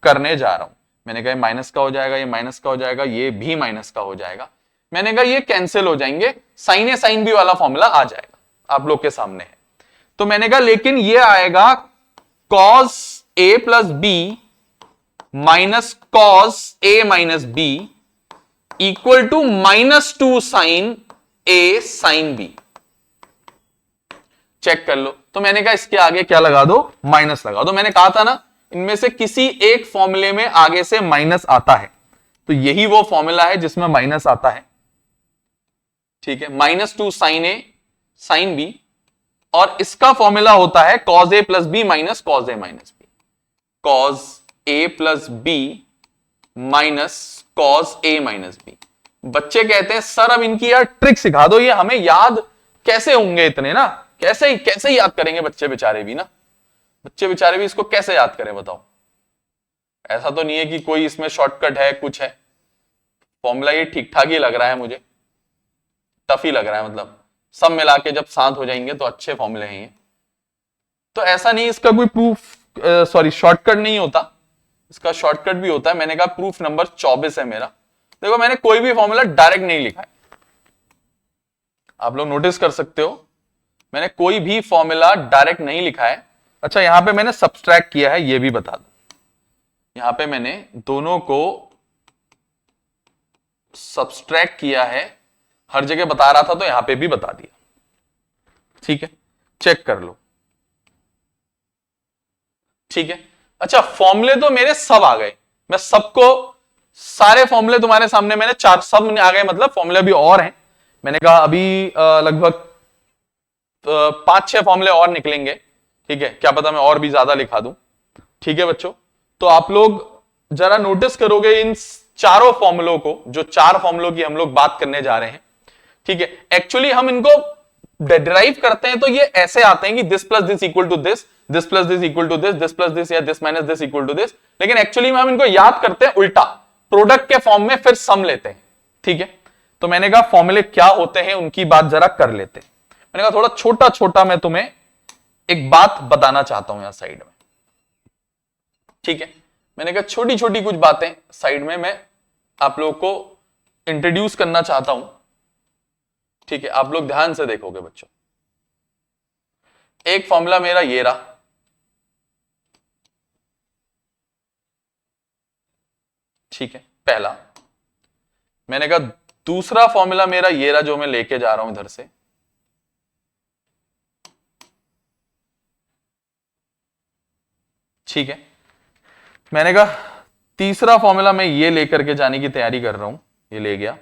करने जा रहा हूं। मैंने कहा ये माइनस का हो जाएगा, ये माइनस का हो जाएगा, ये भी माइनस का हो जाएगा। मैंने कहा ये कैंसिल हो जाएंगे, साइन ए साइन बी वाला फॉर्मूला आ जाएगा, आप लोग के सामने है। तो मैंने कहा लेकिन ये आएगा cos A plus B minus cos A minus B equal to -2 sine A sine b. Check कर लो। तो मैंने कहा इसके आगे क्या लगा दो, माइनस लगा दो। मैंने कहा था ना इनमें से किसी एक फॉर्मूले में आगे से माइनस आता है, तो यही वो फॉर्मूला है जिसमें माइनस आता है, ठीक है। -2 साइन ए साइन बी, और इसका फॉर्मूला होता है कॉस ए प्लस बी माइनस कॉस ए माइनस बी, कॉस ए प्लस बी माइनस कॉस ए माइनस बी। बच्चे कहते हैं सर अब इनकी यार ट्रिक सिखा दो, ये हमें याद कैसे होंगे इतने ना, कैसे याद करेंगे बच्चे बेचारे भी ना, बच्चे बेचारे भी इसको कैसे याद करें बताओ। ऐसा तो नहीं है कि कोई इसमें शॉर्टकट है कुछ है, फॉर्मूला ये ठीक ठाक ही लग रहा है मुझे, टफ ही लग रहा है, मतलब सब मिला के जब साथ हो जाएंगे तो अच्छे फॉर्मूले हैं ये। तो ऐसा नहीं इसका कोई प्रूफ सॉरी शॉर्टकट नहीं होता, इसका शॉर्टकट भी होता है। मैंने कहा प्रूफ नंबर 24 है मेरा। देखो मैंने कोई भी फॉर्मूला डायरेक्ट नहीं लिखा है, आप लोग नोटिस कर सकते हो, मैंने कोई भी फॉर्मूला डायरेक्ट नहीं लिखा है। अच्छा यहां पे मैंने सब्सट्रैक्ट किया है, ये भी बता दो, यहां पे मैंने दोनों को सब्सट्रैक्ट किया है, हर जगह बता रहा था तो यहां पे भी बता दिया, ठीक है। चेक कर लो, ठीक है। अच्छा फॉर्मूले तो मेरे सब आ गए, मैं सबको सारे फॉर्मूले तुम्हारे सामने मैंने चार सब आ गए, मतलब फॉर्मूले अभी और हैं। मैंने कहा अभी लगभग 5-6 फॉर्मूले और निकलेंगे, ठीक है, क्या पता मैं और भी ज्यादा लिखा दूं, ठीक है बच्चों। तो आप लोग जरा नोटिस करोगे इन चारों फॉर्मूलों को, जो 4 फॉर्मूलों की हम लोग बात करने जा रहे हैं, ठीक है। एक्चुअली हम इनको डिराइव करते हैं तो ये ऐसे आते हैं कि this plus this equal to this, this plus this equal to this, this plus this या this minus this equal to this, लेकिन एक्चुअली में हम इनको याद करते हैं उल्टा, प्रोडक्ट के फॉर्म में फिर सम लेते हैं, ठीक है। तो मैंने कहा फॉर्मूले क्या होते हैं उनकी बात जरा कर लेते हैं। मैंने कहा थोड़ा छोटा छोटा मैं तुम्हें एक बात बताना चाहता हूं यहां साइड में, ठीक है। मैंने कहा छोटी छोटी कुछ बातें साइड में मैं आप लोगों को इंट्रोड्यूस करना चाहता हूं, ठीक है। आप लोग ध्यान से देखोगे बच्चों। एक फॉर्मूला मेरा ये रहा, ठीक है, पहला। मैंने कहा दूसरा फॉर्मूला मेरा ये रहा जो मैं लेके जा रहा हूं इधर से, ठीक है। मैंने कहा तीसरा फॉर्मूला मैं ये लेकर के जाने की तैयारी कर रहा हूं, ये ले गया।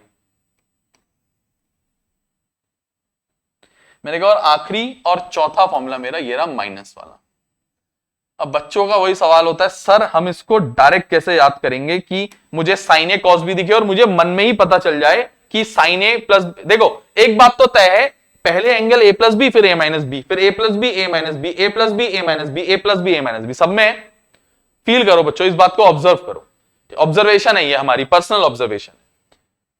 मैंने कहा और आखिरी और चौथा फॉर्मूला मेरा ये रहा माइनस वाला। अब बच्चों का वही सवाल होता है, सर हम इसको डायरेक्ट कैसे याद करेंगे कि मुझे साइन ए कॉस बी दिखे और मुझे मन में ही पता चल जाए कि साइन ए प्लस। देखो एक बात तो तय है, पहले एंगल ए प्लस बी, फिर ए माइनस बी, फिर ए प्लस बी, ए माइनस बी, ए प्लस बी, ए माइनस बी, ए प्लस बी, ए माइनस बी, सब में फील करो बच्चों, इस बात को ऑब्जर्व करो। ऑब्जर्वेशन है ये, हमारी पर्सनल ऑब्जर्वेशन।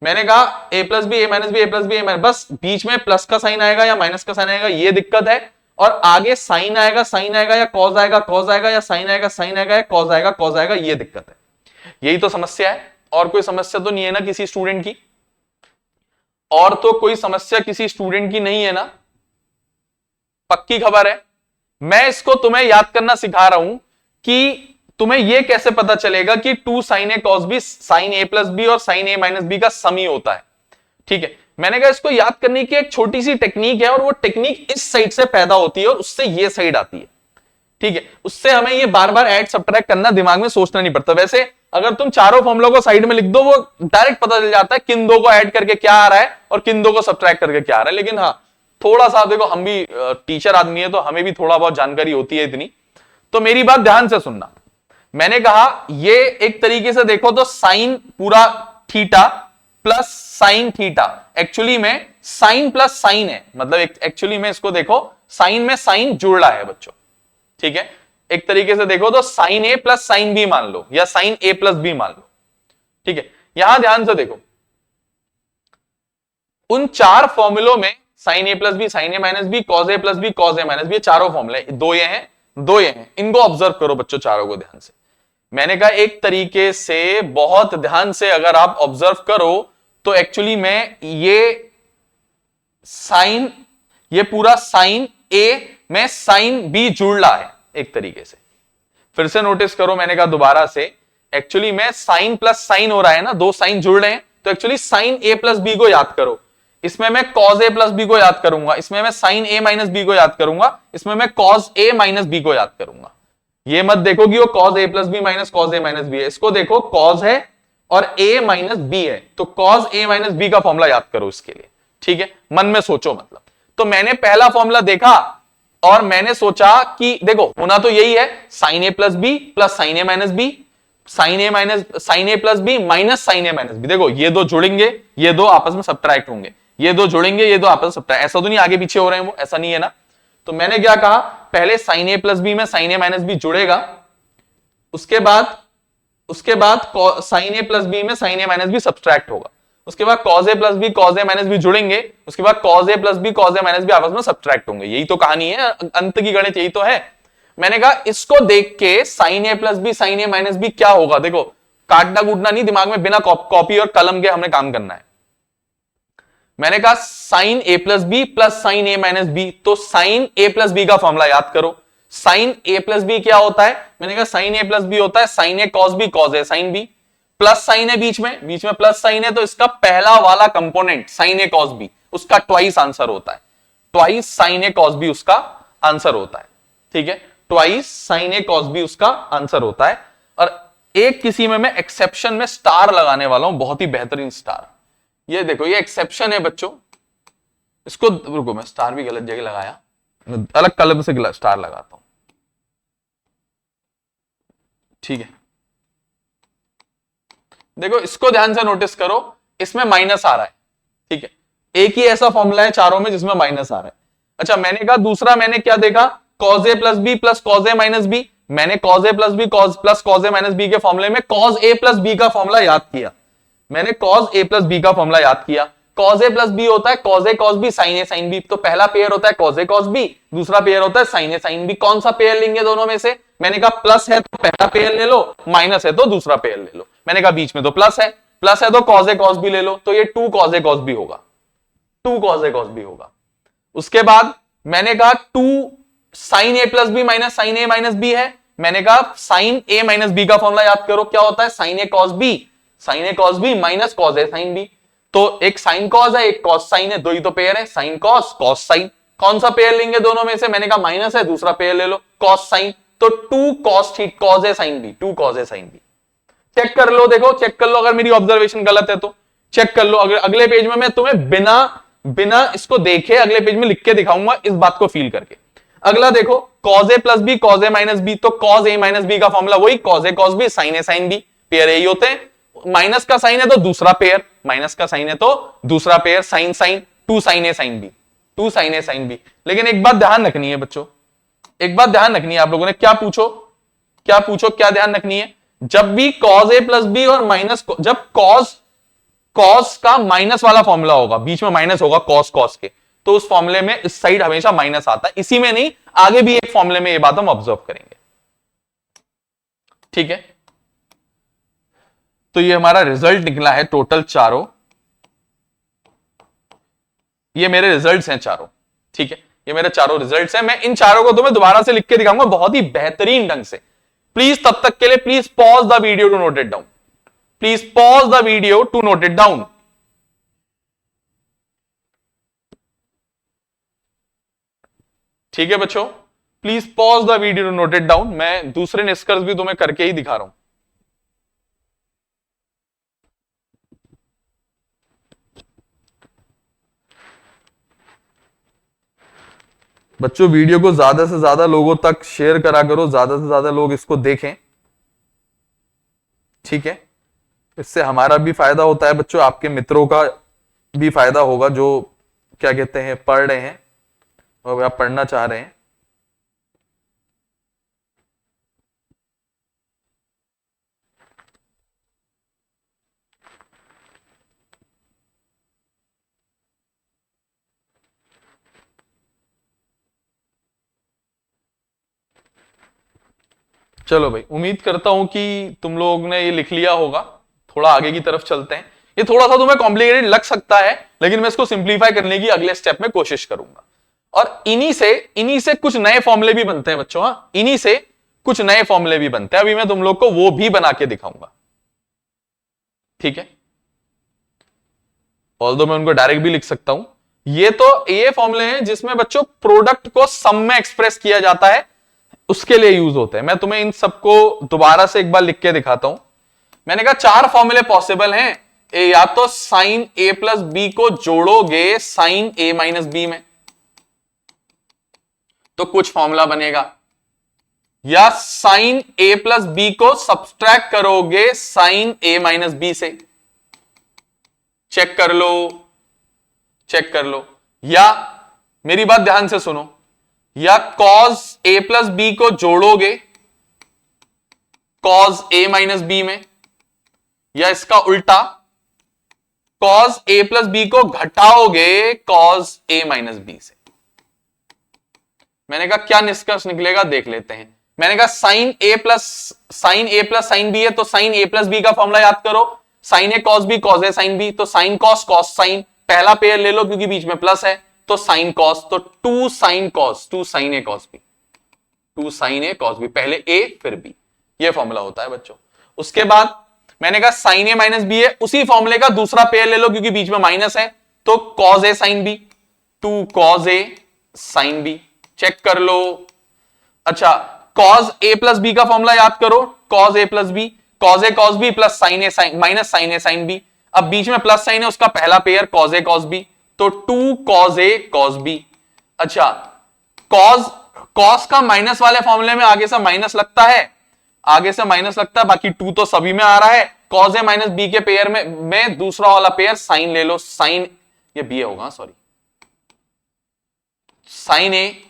मैंने कहा ए प्लस बी, ए माइनस बी, ए प्लस बी, ए माइनस, बस बीच में प्लस का साइन आएगा या माइनस का साइन आएगा ये दिक्कत है, और आगे साइन आएगा, साइन आएगा या कॉस आएगा, कॉस आएगा या साइन आएगा, साइन आएगा या कॉस आएगा, कॉस आएगा, ये दिक्कत है। यही तो समस्या है, और कोई समस्या तो नहीं है ना किसी स्टूडेंट की? और तो कोई समस्या किसी स्टूडेंट की नहीं है ना? पक्की खबर है। मैं इसको तुम्हें याद करना सिखा रहा हूं कि तुम्हें यह कैसे पता चलेगा कि 2 sin a cos b sin a plus B और sin a माइनस बी का सम ही होता है, ठीक है। मैंने कहा इसको याद करने की एक छोटी सी टेक्निक है, और वो टेक्निक इस साइड से पैदा होती है और उससे ये साइड आती है, ठीक है। उससे हमें ये बार बार ऐड सब्ट्रैक्ट करना, दिमाग में सोचना नहीं पड़ता। वैसे अगर तुम चारों फॉर्मूलों को साइड में लिख दो, वो डायरेक्ट पता चल जाता है किन दो को ऐड करके क्या आ रहा है और किन दो को सब्ट्रैक्ट करके क्या आ रहा है। लेकिन हाँ, थोड़ा सा देखो, हम भी टीचर आदमी है तो हमें भी थोड़ा बहुत जानकारी होती है इतनी, तो मेरी बात ध्यान से सुनना। मैंने कहा ये एक तरीके से देखो तो साइन पूरा theta plus sine theta, actually में साइन प्लस साइन है, मतलब एक्चुअली में इसको देखो साइन में साइन जुड़ रहा है बच्चों, ठीक है। एक तरीके से देखो तो साइन ए प्लस साइन बी मान लो, या साइन ए प्लस बी मान लो, ठीक है। यहां ध्यान से देखो, उन चार फॉर्मूलों में साइन ए प्लस बी, साइन ए माइनस बी, कॉस ए प्लस बी, कॉस ए माइनस बी, चारों फॉर्मूले, दो ये हैं, दो ये हैं, इनको ऑब्जर्व करो बच्चों चारों को ध्यान से। मैंने कहा एक तरीके से बहुत ध्यान से अगर आप ऑब्जर्व करो तो एक्चुअली में ये साइन, ये पूरा साइन ए में साइन बी जुड़ रहा है एक तरीके से। फिर से नोटिस करो, मैंने कहा दोबारा से, एक्चुअली में साइन प्लस साइन हो रहा है ना, दो साइन जुड़ रहे हैं, तो एक्चुअली साइन ए प्लस बी को याद करो। इसमें मैं कॉस ए प्लस बी को याद करूंगा, इसमें मैं साइन ए माइनस बी को याद करूंगा, इसमें मैं कॉस ए माइनस बी को याद करूंगा। ये मत देखो कि वो cos A plus B minus cos A minus B है, इसको देखो कॉस है और ए माइनस बी है, तो कॉस ए माइनस बी का फॉर्मूला याद करो इसके लिए, ठीक है। मन में सोचो मतलब। तो मैंने पहला फॉर्मूला देखा और मैंने सोचा कि देखो होना तो यही है, साइन ए प्लस बी प्लस साइन ए माइनस बी, साइन ए माइनस साइन ए प्लस बी माइनस साइन ए माइनस बी। देखो ये दो जुड़ेंगे, ये दो आपस में सब्ट्रैक्ट होंगे, ये दो जुड़ेंगे, ये दो आपस में सब्ट्रैक्ट, ऐसा तो नहीं आगे पीछे हो रहे हैं वो, ऐसा नहीं है ना। तो मैंने क्या कहा, पहले साइन ए प्लस बी में साइन ए माइनस बी जुड़ेगा, उसके बाद साइन ए प्लस बी में साइन ए माइनस बी सब्ट्रैक्ट होगा, उसके बाद cos A plus b cos A minus B जुड़ेंगे, उसके बाद cos A plus b cos A minus B आपस में सब्ट्रैक्ट होंगे। यही तो कहानी है, अंत की गणित यही तो है। मैंने कहा इसको देख के साइन ए प्लस बी साइन ए माइनस बी क्या होगा, देखो काटना कूटना नहीं, दिमाग में बिना कॉपी और कलम के हमने काम करना है। मैंने कहा साइन ए प्लस बी प्लस साइन ए माइनस बी, तो साइन ए प्लस बी का फॉर्मूला याद करो। साइन ए प्लस बी क्या होता है, मैंने कहा साइन ए प्लस बी होता है साइन ए कॉस बी कॉस ए साइन बी, प्लस साइन है बीच में प्लस साइन है, तो इसका पहला वाला कंपोनेंट साइन ए कॉस बी उसका ट्वाइस आंसर होता है, ट्वाइस साइन ए कॉस बी उसका आंसर होता है, ठीक है। ट्वाइस साइन ए कॉस बी उसका आंसर होता है। और एक किसी में मैं एक्सेप्शन में स्टार लगाने वाला हूं, बहुत ही बेहतरीन स्टार। ये देखो ये एक्सेप्शन है बच्चों, इसको रुको, मैं स्टार भी गलत जगह लगाया, अलग कलर से स्टार लगाता हूं, ठीक है। देखो इसको ध्यान से नोटिस करो, इसमें माइनस आ रहा है, ठीक है। एक ही ऐसा फॉर्मूला है चारों में जिसमें माइनस आ रहा है। अच्छा मैंने कहा दूसरा, मैंने क्या देखा, cos A plus B plus cos A minus B. मैंने cos A plus B plus cos A minus B के फॉर्मूले में कॉस ए प्लस बी का फॉर्मूला याद किया। मैंने कॉस ए प्लस बी का फॉर्मूला याद किया। कॉस ए प्लस बी होता है कॉस ए कॉस बी साइन ए साइन बी, तो पहला पेयर होता है कॉस ए कॉस बी, दूसरा पेयर होता है साइन ए साइन बी। कौन सा पेयर लेंगे दोनों में से, मैंने कहा प्लस है तो पहला पेयर ले लो, माइनस है तो दूसरा पेयर ले लो। मैंने कहा बीच में तो प्लस है तो कॉस ए कॉस बी ले लो, तो ये 2 कॉस ए कॉस बी होगा, 2 कॉस ए कॉस बी होगा। उसके बाद मैंने कहा 2 साइन ए प्लस बी माइनस साइन ए माइनस बी है। मैंने कहा साइन ए माइनस बी का फॉर्मूला याद करो, क्या होता है, साइन ए कॉस बी, साइन ए कॉस बी माइनस कॉस ए साइन बी। तो एक साइन कॉस है, एक कॉस साइन है, दो ही तो पेयर है, साइन कॉस कॉस साइन। कौन सा पेयर लेंगे दोनों में से, मैंने कहा माइनस है, दूसरा पेयर ले लो कॉस साइन, तो 2 cos theta cos A sine B, 2 cos A sine b. Check कर लो, देखो चेक कर लो, अगर मेरी ऑब्जर्वेशन गलत है तो चेक कर लो। अगर अगले पेज में मैं तुम्हें बिना इसको देखे अगले पेज में लिख के दिखाऊंगा, इस बात को फील करके। अगला देखो, cos A plus b cos A minus B, तो कॉस ए माइनस बी का फॉर्मूला वही cos A cos B sine A sine B, pair यही होते हैं। माइनस का साइन है तो दूसरा पेयर, माइनस का साइन है तो दूसरा पेयर, साइन साइन 2 साइन ए साइन बी, 2 साइन ए साइन बी। लेकिन एक बात ध्यान रखनी है बच्चों, एक बात ध्यान रखनी है, आप लोगों ने क्या पूछो क्या ध्यान रखनी है, जब भी कॉस ए प्लस बी और माइनस, जब कॉस का माइनस वाला फॉर्मूला होगा, बीच में माइनस होगा कॉस के, तो उस फॉर्मूले में इस साइड हमेशा माइनस आता है। इसी में नहीं, आगे भी एक फॉर्मूले में ये बात हम ऑब्जर्व करेंगे, ठीक है। तो ये हमारा रिजल्ट निकला है टोटल चारों, ये मेरे रिजल्ट्स हैं चारों, ठीक है, ये मेरे चारों रिजल्ट्स हैं। मैं इन चारों को तुम्हें दोबारा से लिख के दिखाऊंगा बहुत ही बेहतरीन ढंग से। प्लीज तब तक के लिए please pause the video to note it down, please pause the video to note it down. ठीक है बच्चों, please pause the video to note it down. मैं दूसरे निष्कर्ष भी तुम्हें करके ही दिखा रहा हूं। बच्चों वीडियो को ज्यादा से ज्यादा लोगों तक शेयर करा करो, ज्यादा से ज्यादा लोग इसको देखें, ठीक है। इससे हमारा भी फायदा होता है बच्चों, आपके मित्रों का भी फायदा होगा जो क्या कहते हैं पढ़ रहे हैं और आप पढ़ना चाह रहे हैं। चलो भाई, उम्मीद करता हूं कि तुम लोग ने ये लिख लिया होगा। थोड़ा आगे की तरफ चलते हैं। ये थोड़ा सा तुम्हें कॉम्प्लिकेटेड लग सकता है, लेकिन मैं इसको सिंप्लीफाई करने की अगले स्टेप में कोशिश करूंगा। और इन्हीं से कुछ नए फॉर्मूले भी बनते हैं बच्चों, हाँ, इन्हीं से कुछ नए फॉर्मूले भी बनते हैं। अभी मैं तुम लोग को वो भी बना के दिखाऊंगा, ठीक है। ऑल्दो मैं उनको डायरेक्ट भी लिख सकता हूं। ये फॉर्मूले हैं जिसमें बच्चों प्रोडक्ट को सम में एक्सप्रेस किया जाता है, उसके लिए यूज होते हैं। मैं तुम्हें इन सबको दोबारा से एक बार लिख के दिखाता हूं। मैंने कहा 4 फॉर्मूले पॉसिबल हैं, या तो साइन ए प्लस बी को जोड़ोगे साइन ए माइनस बी में तो कुछ फॉर्मूला बनेगा, या साइन ए प्लस बी को सब्सट्रैक्ट करोगे साइन ए माइनस बी से। चेक कर लो, या मेरी बात ध्यान से सुनो, या कॉस ए प्लस बी को जोड़ोगे कॉस ए माइनस बी में, या इसका उल्टा कॉस ए प्लस बी को घटाओगे कॉस ए माइनस बी से। मैंने कहा क्या निष्कर्ष निकलेगा देख लेते हैं। मैंने कहा साइन ए प्लस साइन बी है, तो साइन ए प्लस बी का फॉर्मूला याद करो, साइन ए कॉस बी कॉस ए साइन बी, तो साइन कॉस कॉस साइन, पहला पेयर ले लो क्योंकि बीच में प्लस है, तो साइन कॉस, तो 2 साइन कॉस 2 साइन ए कॉस बी, 2 साइन ए कॉस बी, पहले ए फिर बी, ये फॉर्मूला होता है बच्चों। उसके बाद मैंने कहा साइन ए माइनस बी है, उसी फॉर्मूले का दूसरा पेयर ले लो क्योंकि बीच में माइनस है, तो कॉस ए साइन बी, 2 कॉस ए साइन बी। चेक कर लो। अच्छा, कॉस ए प्लस बी का फॉर्मूला याद करो, cos A plus b, cos A cos b plus sine A sign minus sine A sine B. अब बीच में प्लस साइन है, उसका पहला pair cos A cos B, तो 2 कॉस ए कॉस बी। अच्छा, कॉस का माइनस वाले फॉर्मूले में आगे से माइनस लगता है, बाकी 2 तो सभी में आ रहा है। कॉस ए माइनस बी के पेयर में दूसरा वाला पेयर साइन ले लो, साइन, ये बी होगा, sorry, sign A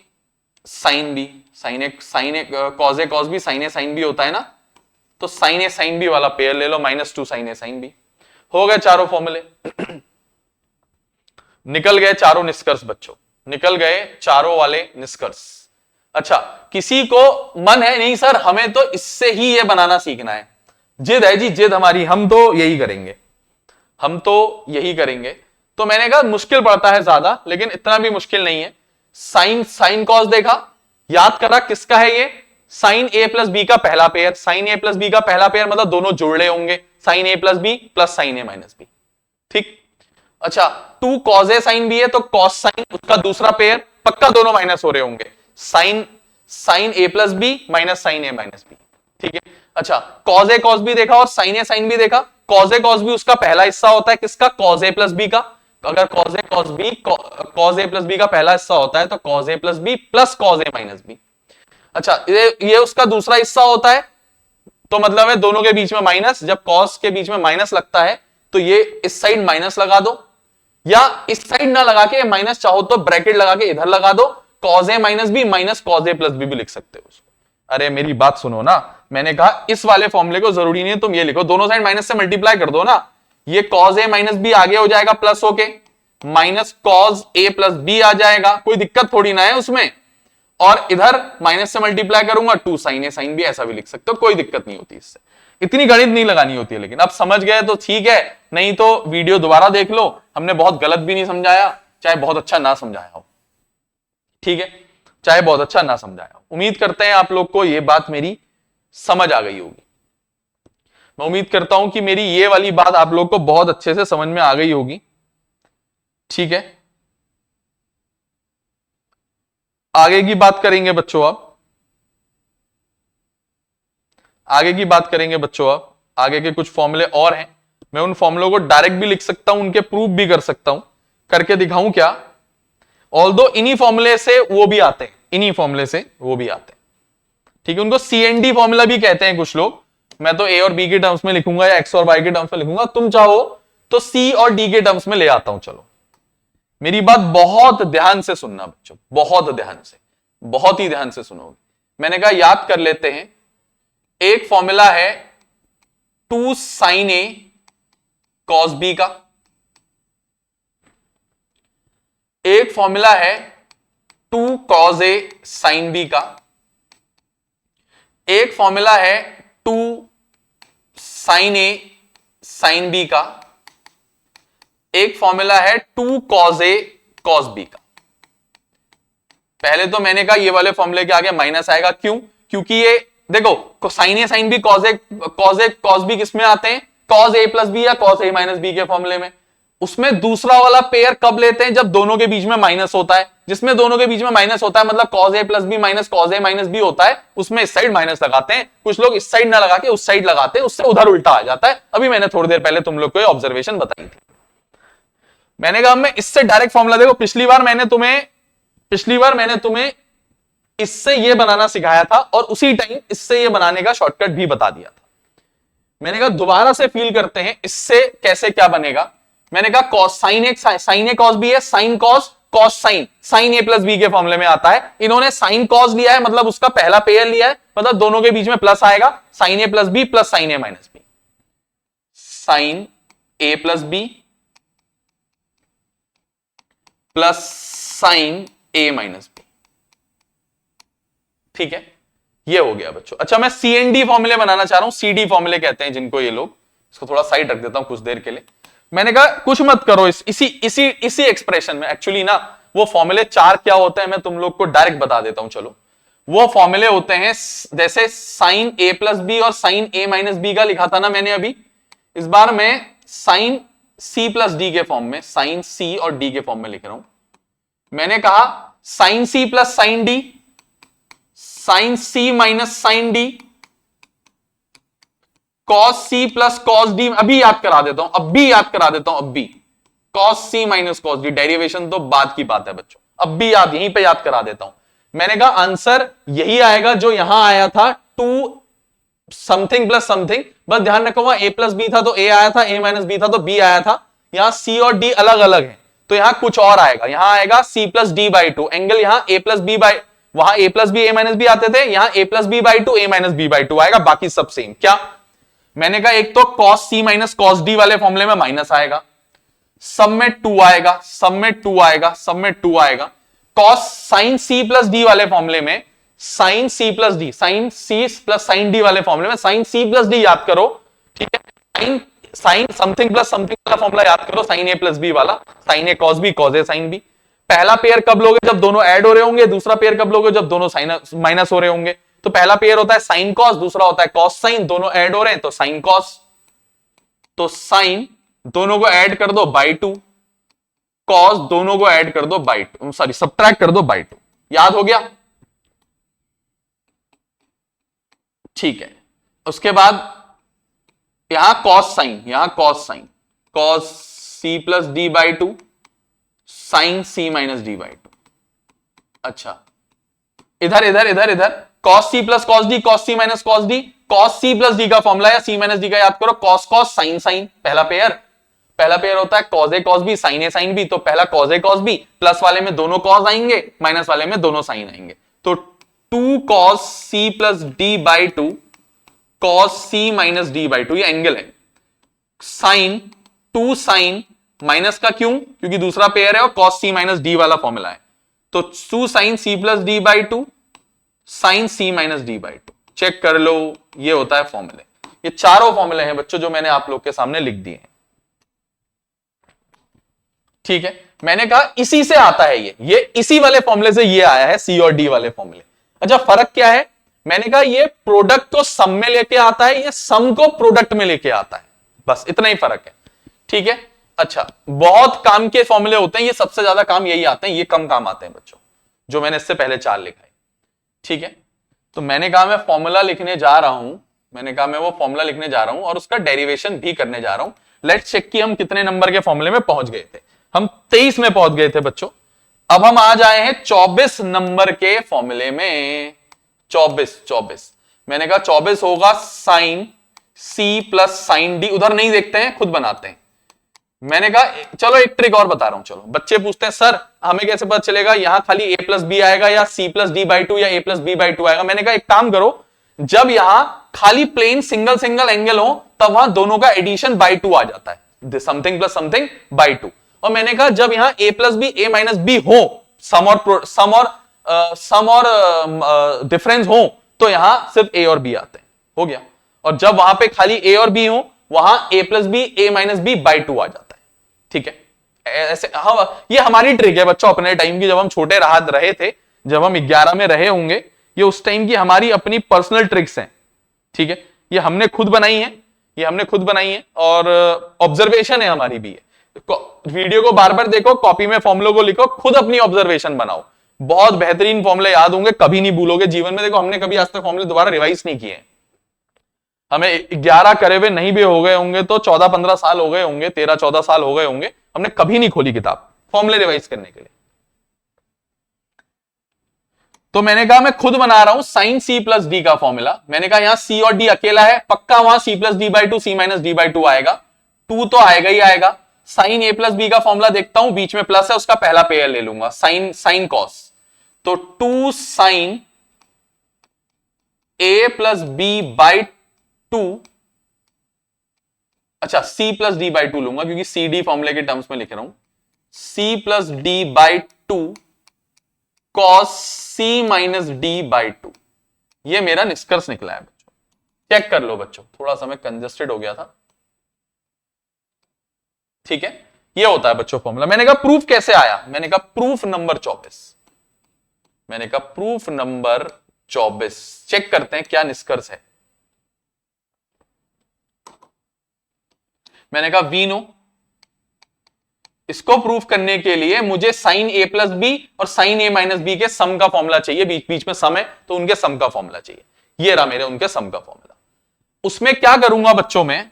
sine B, sine A cos A cos B sine A sine B होता है ना, तो साइन ए साइन बी वाला पेयर ले लो, -2 साइन ए साइन बी। हो गए चारों फॉर्मूले। निकल गए चारों निष्कर्ष बच्चों, निकल गए चारों वाले निष्कर्ष। अच्छा, किसी को मन है नहीं सर हमें तो इससे ही ये बनाना सीखना है, जिद है जी जिद हमारी, हम तो यही करेंगे, हम तो यही करेंगे। तो मैंने कहा मुश्किल पड़ता है ज्यादा, लेकिन इतना भी मुश्किल नहीं है। साइन साइन कॉस देखा, याद करा किसका है ये, साइन ए प्लस बी का पहला पेयर। साइन ए प्लस बी का पहला पेयर मतलब दोनों जुड़े होंगे, साइन ए प्लस बी प्लस साइन ए माइनस बी, ठीक। अच्छा, टू कॉस ए साइन बी है तो कॉस साइन उसका दूसरा पेयर, पक्का दोनों माइनस हो रहे होंगे, साइन साइन ए प्लस बी माइनस साइन ए माइनस बी, ठीक है। अच्छा, कॉस ए कॉस बी देखा और साइन ए साइन बी देखा। कॉस ए कॉस बी उसका पहला हिस्सा होता है किसका, कॉस ए प्लस बी का। तो अगर कॉस ए प्लस बी का पहला हिस्सा होता है तो कॉस ए प्लस बी प्लस कॉस ए माइनस बी। अच्छा, ये उसका दूसरा हिस्सा होता है, तो मतलब है दोनों के बीच में माइनस, जब कॉस के बीच में माइनस लगता है तो ये इस साइड माइनस लगा दो, या इस साइड ना लगा के माइनस चाहो तो ब्रैकेट लगा के इधर लगा दो, cos A minus B minus cos A plus B भी लिख सकते हो उसको। अरे मेरी बात सुनो ना, मैंने कहा इस वाले फॉर्मूले को जरूरी नहीं है तुम ये लिखो, दोनों साइड माइनस से मल्टीप्लाई कर दो ना, ये कॉस ए माइनस बी आगे हो जाएगा प्लस होके, माइनस कॉस ए प्लस बी आ जाएगा, कोई दिक्कत थोड़ी ना है उसमें। और इधर माइनस से मल्टीप्लाई करूंगा, टू साइन ए साइन बी ऐसा भी लिख सकते हो, कोई दिक्कत नहीं होती इससे, इतनी गणित नहीं लगानी होती है। लेकिन अब समझ गए तो ठीक है, नहीं तो वीडियो दोबारा देख लो, हमने बहुत गलत भी नहीं समझाया, चाहे बहुत अच्छा ना समझाया हो, ठीक है, चाहे बहुत अच्छा ना समझाया हो। उम्मीद करते हैं आप लोग को ये बात मेरी समझ आ गई होगी। मैं उम्मीद करता हूं कि मेरी ये वाली बात आप लोग को बहुत अच्छे से समझ में आ गई होगी, ठीक है। आगे की बात करेंगे बच्चों, अब आगे की बात करेंगे बच्चों, अब आगे के कुछ फॉर्मूले और हैं, मैं उन फॉर्मूलों को डायरेक्ट भी लिख सकता हूं, उनके प्रूफ भी कर सकता हूं, करके दिखाऊं क्या। ऑल्दो इन्हीं फॉर्मूले से वो भी आते हैं, इन्हीं फॉर्मूले से वो भी आते हैं, ठीक है। उनको CND फॉर्मूला भी कहते हैं कुछ लोग, मैं तो A और B के टर्म्स में लिखूंगा या X और Y के टर्म्स में लिखूंगा, तुम चाहो तो C और D के टर्म्स में ले आता हूं। चलो मेरी बात बहुत ध्यान से सुनना बच्चों, बहुत ध्यान से, बहुत ही ध्यान से सुनोगे। मैंने कहा याद कर लेते हैं, एक फॉर्मूला है टू साइन ए कॉस बी का, एक फॉर्मूला है टू कॉस ए साइन बी का, एक फॉर्मूला है टू साइन ए साइन बी का, एक फॉर्मूला है टू कॉस ए कॉस बी का। पहले तो मैंने कहा ये वाले फॉर्मूले के आगे माइनस आएगा, क्यों, क्योंकि ये देखो साइन ए साइन बी कॉस ए कॉस बी किसमें आते हैं, कॉस ए प्लस बी या कॉस ए माइनस बी के फॉर्मूले में। उसमें दूसरा वाला पेयर कब लेते हैं, जब दोनों के बीच में माइनस होता है, जिसमें दोनों के बीच में माइनस होता है मतलब cos A plus B minus cos A minus B होता है, उसमें इस साइड माइनस लगाते हैं। कुछ लोग इस साइड ना लगा के उस साइड लगाते हैं, उससे उधर उल्टा आ जाता है। अभी मैंने थोड़ी देर पहले तुम लोग को ऑब्जर्वेशन बताई थी। मैंने कहा मैं इससे डायरेक्ट फॉर्मूला, देखो पिछली बार मैंने तुम्हें इससे ये बनाना सिखाया था और उसी टाइम इससे ये बनाने का शॉर्टकट भी बता दिया था। मैंने कहा दोबारा से फील करते हैं इससे कैसे क्या बनेगा। मैंने कहा कॉस साइन ए कॉस बी है, sine cos cos sine, sine ए प्लस बी के फॉर्मूले में आता है। इन्होंने साइन कॉस लिया है मतलब उसका पहला पेयर लिया है, मतलब दोनों के बीच में प्लस आएगा, साइन ए प्लस बी प्लस साइन ए माइनस बी, साइन ए प्लस बी प्लस साइन ए माइनस बी, ठीक है, ये हो गया बच्चों। अच्छा मैं CND फॉर्मूले बनाना चाह रहा हूं, CD फॉर्मूले कहते हैं जिनको ये लोग, इसको थोड़ा साइड रख देता हूं कुछ देर के लिए। मैंने कहा कुछ मत करो इसी एक्सप्रेशन में, एक्चुअली ना वो फॉर्मूले 4 क्या होते हैं मैं तुम लोग को डायरेक्ट बता देता हूं। चलो वो फॉर्मूले होते हैं जैसे साइन ए प्लस बी और साइन ए माइनस बी का लिखा था ना मैंने अभी, इस बार मैं साइन सी प्लस डी के फॉर्म में, साइन सी और डी के फॉर्म में लिख रहा हूं। मैंने कहा साइन सी प्लस साइन डी, साइन सी माइनस साइन डी, कॉस सी प्लस कॉस डी, अभी याद करा देता हूं, अब भी कॉस सी माइनस कॉस डी, डेरिवेशन तो बाद की बात है बच्चों, अब भी यहीं पे याद करा देता हूं। मैंने कहा आंसर यही आएगा जो यहां आया था, टू समथिंग प्लस समथिंग, बस ध्यान रखो वहां ए प्लस बी था तो ए आया था, ए माइनस बी था तो बी आया था। यहां सी और डी अलग अलग है तो यहां कुछ और आएगा, यहां आएगा C plus D by two, angle यहां ए प्लस बी बाई, वहां A plus B A minus B आते थे, यहां A plus B by two A minus B by two आएगा, बाकी सब सेम। क्या मैंने कहा एक तो कॉस सी माइनस कॉस डी वाले फॉर्मूले में माइनस आएगा, सब में 2 आएगा, सब में 2 आएगा, सब में 2 आएगा। कॉस साइन सी प्लस डी वाले फॉर्मूले में साइन सी प्लस डी, साइन सी प्लस साइन डी वाले फॉर्मूले में साइन सी प्लस डी याद करो, ठीक है। Sine sine something plus something वाला फॉर्मूला याद करो, साइन ए प्लस बी वाला, साइन ए कॉस बी कॉस ए साइन बी। पहला पेयर कब लोगे? जब दोनों ऐड हो रहे होंगे। दूसरा पेयर कब लोगे? जब दोनों साइन माइनस हो रहे होंगे। तो पहला पेयर होता है साइन कॉस, दूसरा होता है कॉस साइन, दोनों ऐड हो रहे हैं तो साइन कॉस। तो साइन दोनों को ऐड कर दो बाई टू, कॉस दोनों को ऐड कर दो बाई टू, सॉरी सब्ट्रैक्ट कर दो बाई टू। याद हो गया? ठीक है। उसके बाद यहां कॉस साइन, यहां cos sine, cos C plus D by two, sine C minus D by two. अच्छा, इधर इधर इधर इधर कॉस सी प्लस कॉस डी, कॉस सी माइनस कॉस डी, कॉस सी प्लस डी का फॉर्मूला या सी माइनस डी का याद करो, कॉस कॉस साइन साइन। पहला पेयर होता है कॉस ए कॉस बी, साइन ए साइन बी। तो पहला कॉस ए कॉस बी, प्लस वाले में दोनों कॉस आएंगे, माइनस वाले में दोनों साइन आएंगे। तो two cos C plus D by two, cos C minus D by two, ये एंगल है। साइन टू साइन माइनस का क्यों? क्योंकि दूसरा पेयर है और कॉस सी माइनस डी वाला फॉर्मूला है। तो two sine C plus D by two, sine C minus D by two. Check कर लो, ये होता है फॉर्मूले। ये चारों फॉर्मूले हैं बच्चों जो मैंने आप लोग के सामने लिख दिए हैं, ठीक है। मैंने कहा इसी से आता है ये इसी वाले फॉर्मूले से ये आया है, सी और डी वाले फॉर्मूले। अच्छा, फर्क क्या है? मैंने कहा ये प्रोडक्ट को सम में लेके आता है, ये सम को प्रोडक्ट में लेके आता है, बस इतना ही फर्क है, ठीक है। अच्छा, बहुत काम के फॉर्मूले होते हैं, ये सबसे ज्यादा काम यही आते हैं, ये कम काम आते हैं बच्चों, जो मैंने इससे पहले चार लिखा है, ठीक है। तो मैंने कहा मैं फॉर्मूला लिखने जा रहा हूं, मैंने कहा मैं वो फॉर्मूला लिखने जा रहा हूं और उसका डेरिवेशन भी करने जा रहा हूं। लेट्स चेक कि हम कितने नंबर के फॉर्मूले में पहुंच गए थे। हम 23 में पहुंच गए थे बच्चों। अब हम आ जाए हैं 24 नंबर के फॉर्मूले में। 24 मैंने कहा 24 होगा साइन सी प्लस साइन डी। उधर नहीं देखते हैं, खुद बनाते हैं। मैंने कहा चलो एक ट्रिक और बता रहा हूं। चलो, बच्चे पूछते हैं सर हमें कैसे पता चलेगा यहां खाली ए प्लस बी आएगा या c plus D by two या a plus B by two आएगा। मैंने कहा एक काम करो, जब यहां खाली प्लेन सिंगल सिंगल एंगल हो तब वहां दोनों का एडिशन बाई टू आ जाता है, something plus something by two. और मैंने कहा जब यहां A plus B A minus B हो, सम और डिफरेंस हो, तो यहां सिर्फ ए और बी आते हैं, हो गया। और जब वहां पे खाली ए और बी हो, वहां A plus B A minus B by two आ जाता है, ठीक है। ऐसे हाँ, ये हमारी ट्रिक है बच्चों अपने टाइम की, जब हम छोटे रहे थे, जब हम 11 में रहे होंगे, ये उस टाइम की हमारी अपनी पर्सनल ट्रिक्स हैं, ठीक है। ये हमने खुद बनाई है, और ऑब्जर्वेशन है हमारी भी है। वीडियो को बार बार देखो, कॉपी में फॉर्मुलों को लिखो, खुद अपनी ऑब्जर्वेशन बनाओ, बहुत बेहतरीन फॉर्मुले याद होंगे, कभी नहीं भूलोगे जीवन में। देखो हमने कभी आज तक फॉर्मुले दोबारा रिवाइज नहीं किए, हमें 11 करे हुए नहीं भी हो गए होंगे तो 14-15 साल हो गए होंगे, 13-14 साल हो गए होंगे, हमने कभी नहीं खोली किताब फॉर्मुले रिवाइज करने के लिए। तो मैंने कहा मैं खुद बना रहा हूं साइन सी प्लस डी का फॉर्मूला। मैंने कहा यहां सी और डी अकेला है, पक्का वहां c plus D by two c minus D by two आएगा, टू तो आएगा ही आएगा। साइन ए प्लस बी का फॉर्मूला देखता हूं, बीच में प्लस है, उसका पहला पेयर ले लूंगा, साइन कॉस। तो two sine A plus B by two, अच्छा C plus D by two लूंगा क्योंकि सी डी फॉर्मूले के टर्म्स में लिख रहा हूं, c plus D by two cos C minus D by two. ये मेरा निष्कर्ष निकला है बच्चों, चेक कर लो बच्चों, थोड़ा सा मैं कंजेस्टेड हो गया था, ठीक है। ये होता है बच्चों फॉर्मूला। मैंने कहा प्रूफ कैसे आया, मैंने कहा प्रूफ नंबर 24, चेक करते हैं क्या निष्कर्ष है। मैंने कहा वी नो, इसको प्रूफ करने के लिए मुझे साइन ए प्लस बी और साइन ए माइनस बी के सम का फॉर्मूला चाहिए, बीच में सम है तो उनके सम का फॉर्मूला चाहिए। ये रहा मेरे उनके सम का फॉर्मूला। उसमें क्या करूंगा बच्चों में,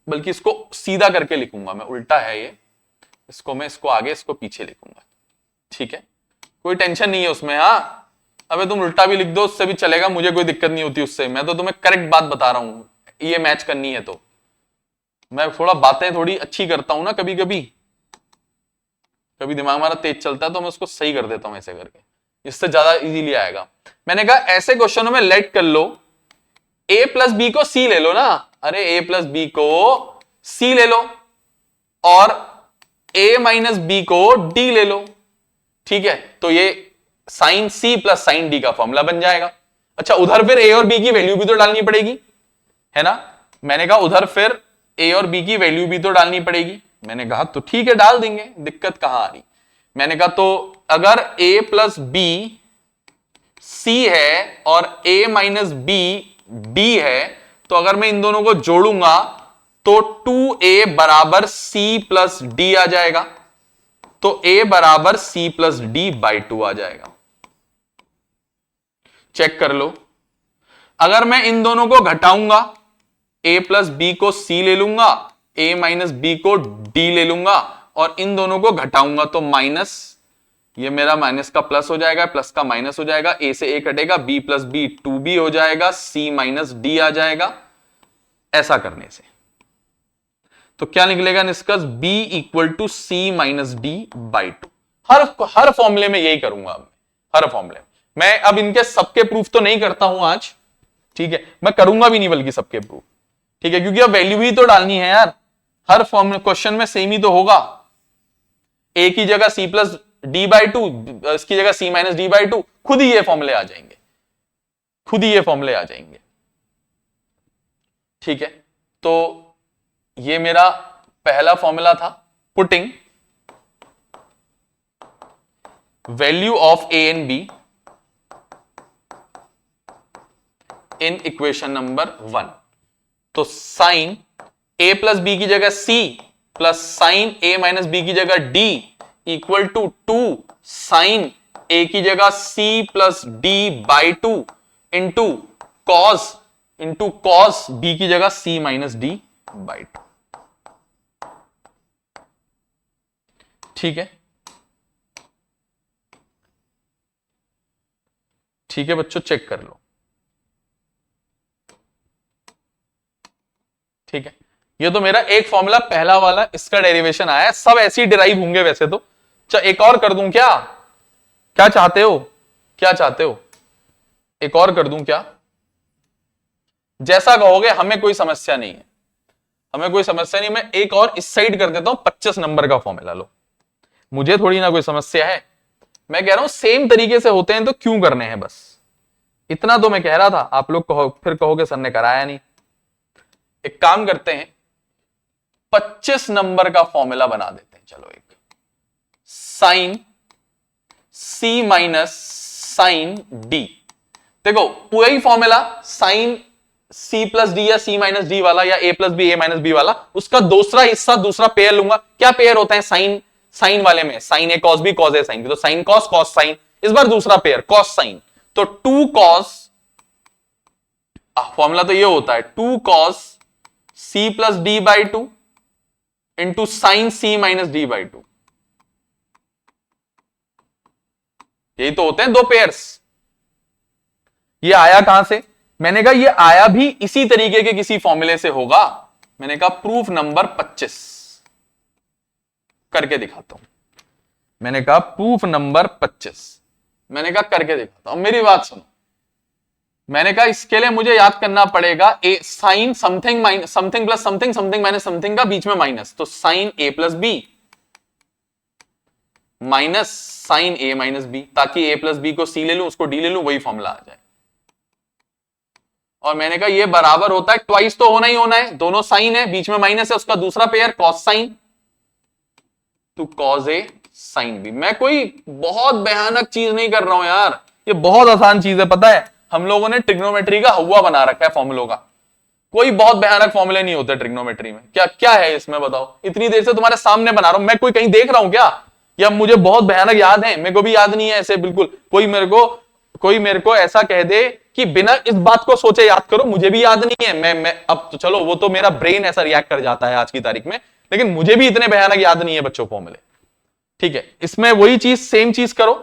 बल्कि इसको सीधा करके लिखूंगा मैं, उल्टा है ये, इसको मैं इसको आगे इसको पीछे लिखूंगा, ठीक है। कोई टेंशन नहीं है उसमें, हाँ अबे तुम उल्टा भी लिख दो उससे भी चलेगा, मुझे कोई दिक्कत नहीं होती उससे, मैं तो तुम्हें करेक्ट बात बता रहा हूं, ये मैच करनी है तो। मैं थोड़ा बातें थोड़ी अच्छी करता हूं ना, कभी दिमाग हमारा तेज चलता है तो मैं उसको सही कर देता हूं ऐसे करके, इससे ज्यादा इजीली आएगा। मैंने कहा ऐसे क्वेश्चनों में लेट कर लो, ए प्लस बी को सी ले लो ना, अरे ए प्लस बी को सी ले लो और ए माइनस बी को डी ले लो, ठीक है। तो ये साइन सी प्लस साइन डी का फॉर्मूला बन जाएगा। अच्छा, उधर फिर ए और बी की वैल्यू भी तो डालनी पड़ेगी, है ना। मैंने कहा उधर फिर ए और बी की वैल्यू भी तो डालनी पड़ेगी। मैंने कहा तो ठीक है, डाल देंगे, दिक्कत कहां आ रही। मैंने कहा तो अगर ए प्लस बी सी है और ए माइनस बी डी है, तो अगर मैं इन दोनों को जोड़ूंगा तो 2a बराबर c प्लस डी आ जाएगा। तो a बराबर c प्लस डी बाई 2 आ जाएगा। चेक कर लो। अगर मैं इन दोनों को घटाऊंगा, a प्लस बी को c ले लूंगा, a माइनस बी को d ले लूंगा, और इन दोनों को घटाऊंगा तो माइनस, ये मेरा माइनस का प्लस हो जाएगा, प्लस का माइनस हो जाएगा, a से a कटेगा, b प्लस बी 2b हो जाएगा, c माइनस डी आ जाएगा। ऐसा करने से तो क्या निकलेगा निष्कर्ष, b equal to c minus D by 2। हर फॉर्मूले में यही करूंगा अब, हर फॉर्मूले मैं अब इनके सबके प्रूफ तो नहीं करता हूं आज, ठीक है, मैं करूंगा भी नहीं बल्कि सबके प्रूफ, ठीक है, क्योंकि अब वैल्यू ही तो डालनी है यार, हर फॉर्मूले क्वेश्चन में सेम ही तो होगा। a की जगह c प्लस डी बाई 2, इसकी जगह c माइनस डी बाई 2, खुद ही ये फॉर्मूले आ जाएंगे, खुद ही ये फॉर्मूले आ जाएंगे, ठीक है। तो ये मेरा पहला फॉर्मूला था, putting value of a and b in equation number 1। तो साइन a प्लस बी की जगह c plus sine a minus B की जगह d equal to 2 sine a की जगह c plus D by 2 into cos b की जगह c माइनस डी बाई 2, ठीक है। ठीक है बच्चों, चेक कर लो, ठीक है। ये तो मेरा एक फॉर्मूला पहला वाला, इसका डेरिवेशन आया है, सब ऐसे ही डिराइव होंगे वैसे तो। एक और कर दूं क्या, क्या चाहते हो, क्या चाहते हो, एक और कर दूं क्या, जैसा कहोगे, हमें कोई समस्या नहीं है, हमें कोई समस्या नहीं। मैं एक और इस साइड कर देता हूं, 25 नंबर का फॉर्मूला लो, मुझे थोड़ी ना कोई समस्या है। मैं कह रहा हूं सेम तरीके से होते हैं तो क्यों करने हैं, बस इतना तो मैं कह रहा था। आप लोग फिर कहोगे सर ने कराया नहीं। एक काम करते हैं, 25 नंबर का फॉर्मूला बना देते हैं। चलो, एक साइन सी माइनस साइन डी, देखो वही फॉर्मूला साइन सी प्लस डी या सी माइनस डी वाला या a plus B A minus b वाला, उसका दूसरा हिस्सा दूसरा पेयर लूंगा। क्या पेयर होता है साइन वाले में, साइन ए कॉस बी कॉस ए साइन बी, तो साइन कॉस कॉस साइन, इस बार दूसरा पेयर कॉस साइन, तो 2 कॉस, फॉर्मूला तो ये होता है 2 cos C plus D by 2 into sine C minus D by 2, यही तो होते हैं दो पेयर्स। ये आया कहां से, मैंने कहा ये आया भी इसी तरीके के किसी फॉर्मूले से होगा। मैंने कहा प्रूफ नंबर 25 करके दिखाता हूं। मैंने कहा प्रूफ नंबर 25, मैंने कहा करके दिखाता हूं, मेरी बात सुनो। मैंने कहा इसके लिए मुझे याद करना पड़ेगा A sine something minus something plus something something minus something का बीच में माइनस, तो साइन ए प्लस बी माइनस साइन ए माइनस बी, ताकि ए प्लस बी को सी ले लूं, उसको डी ले लूं, वही फॉर्मूला आ जाए। और मैंने कहा ये बराबर होता है, ट्वाइस तो होना ही होना है, दोनों साइन है, बीच में माइनस है, उसका दूसरा pair cos sine two cos ए साइन बी। मैं कोई बहुत भयानक चीज नहीं कर रहा हूं यार, ये बहुत आसान चीज है। पता है हम लोगों ने ट्रिग्नोमेट्री का हवा बना रखा है फॉर्मूलों का, कोई बहुत भयानक फॉर्मूले नहीं होते ट्रिग्नोमेट्री में। क्या क्या है इसमें बताओ, इतनी देर से तुम्हारे सामने बना रहा हूं, मैं कोई कहीं देख रहा हूं क्या, या मुझे बहुत भयानक याद है? मेरे को भी याद नहीं है ऐसे बिल्कुल। कोई मेरे को ऐसा कह दे कि बिना इस बात को सोचे याद करो, मुझे भी याद नहीं है। मैं अब तो चलो, वो तो मेरा ब्रेन ऐसा रिएक्ट कर जाता है आज की तारीख में, लेकिन मुझे भी इतने भयानक याद नहीं है बच्चों फॉर्मूले, ठीक है। इसमें वही चीज सेम चीज करो,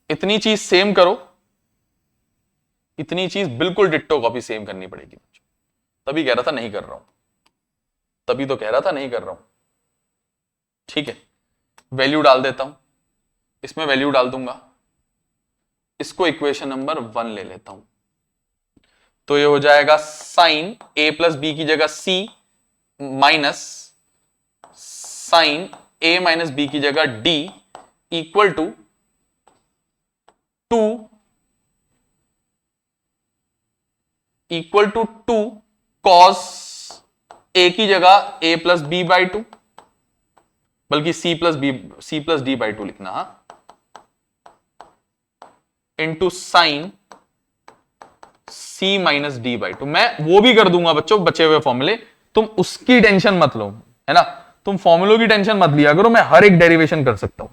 इतनी चीज सेम करो, इतनी चीज बिल्कुल डिट्टो कॉपी सेम करनी पड़ेगी बच्चों। तभी कह रहा था नहीं कर रहा हूं, तभी तो कह रहा था नहीं कर रहा हूं, ठीक है। वैल्यू डाल देता हूं, इसमें वैल्यू डाल दूंगा, इसको इक्वेशन नंबर 1 ले लेता हूं, तो ये हो जाएगा साइन ए प्लस बी की जगह सी माइनस साइन ए माइनस बी की जगह D equal to two equal to 2 cos A की जगह a plus B by two, बल्कि C plus D by two लिखना, हा, into sine C minus D by two. मैं वो भी कर दूंगा बच्चों, बचे हुए फॉर्मूले, तुम उसकी टेंशन मत लो, है ना, तुम फॉर्मूलों की टेंशन मत लिया करो, मैं हर एक डेरिवेशन कर सकता हूं।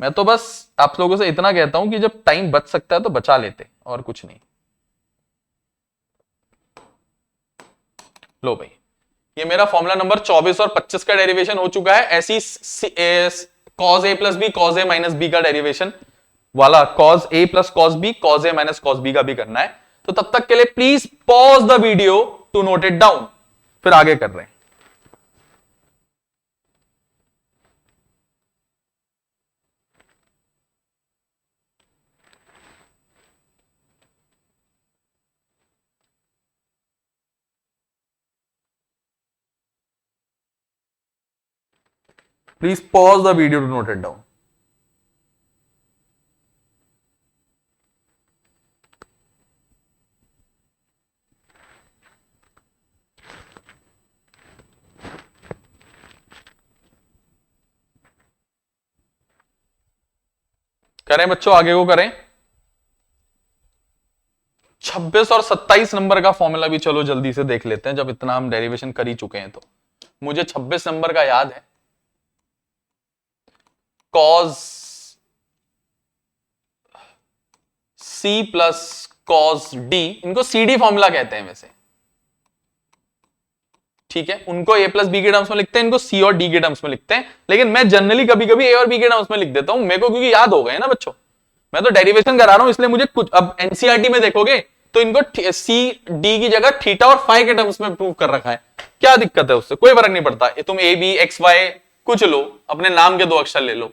मैं तो बस आप लोगों से इतना कहता हूं कि जब टाइम बच सकता है तो बचा लेते, और कुछ नहीं। लो भाई, ये मेरा फॉर्मूला नंबर 24 और 25 का डेरिवेशन हो चुका है। ऐसी कॉस ए प्लस बी कॉस ए माइनस बी का डेरिवेशन वाला कॉस ए प्लस कॉस बी कॉस ए माइनस कॉस बी का भी करना है। तो तब तक के लिए please pause the video to note it down, फिर आगे कर रहे हैं। Please pause the video to note it down. करें बच्चों, आगे को करें। 26 और 27 नंबर का फॉर्मूला भी चलो जल्दी से देख लेते हैं, जब इतना हम डेरिवेशन कर ही चुके हैं। तो मुझे 26 नंबर का याद है, कॉस सी प्लस कॉस डी, इनको सी डी फॉर्मूला कहते हैं वैसे, ठीक है। उनको ए प्लस बी के टर्म्स में लिखते हैं, इनको सी और डी के टर्म्स में लिखते हैं, लेकिन मैं जनरली कभी कभी ए और बी के टर्म्स में लिख देता हूं, मेरे को क्योंकि याद हो गए ना बच्चों, मैं तो डेरिवेशन करा रहा हूं, इसलिए मुझे कुछ, अब एनसीईआरटी में देखोगे तो इनको सी डी की जगह थीटा और फाई के टर्म्स में प्रूव कर रखा है। क्या दिक्कत है उससे, कोई फर्क नहीं पड़ता, तुम ए बी एक्स वाई कुछ लो, अपने नाम के 2 अक्षर ले लो।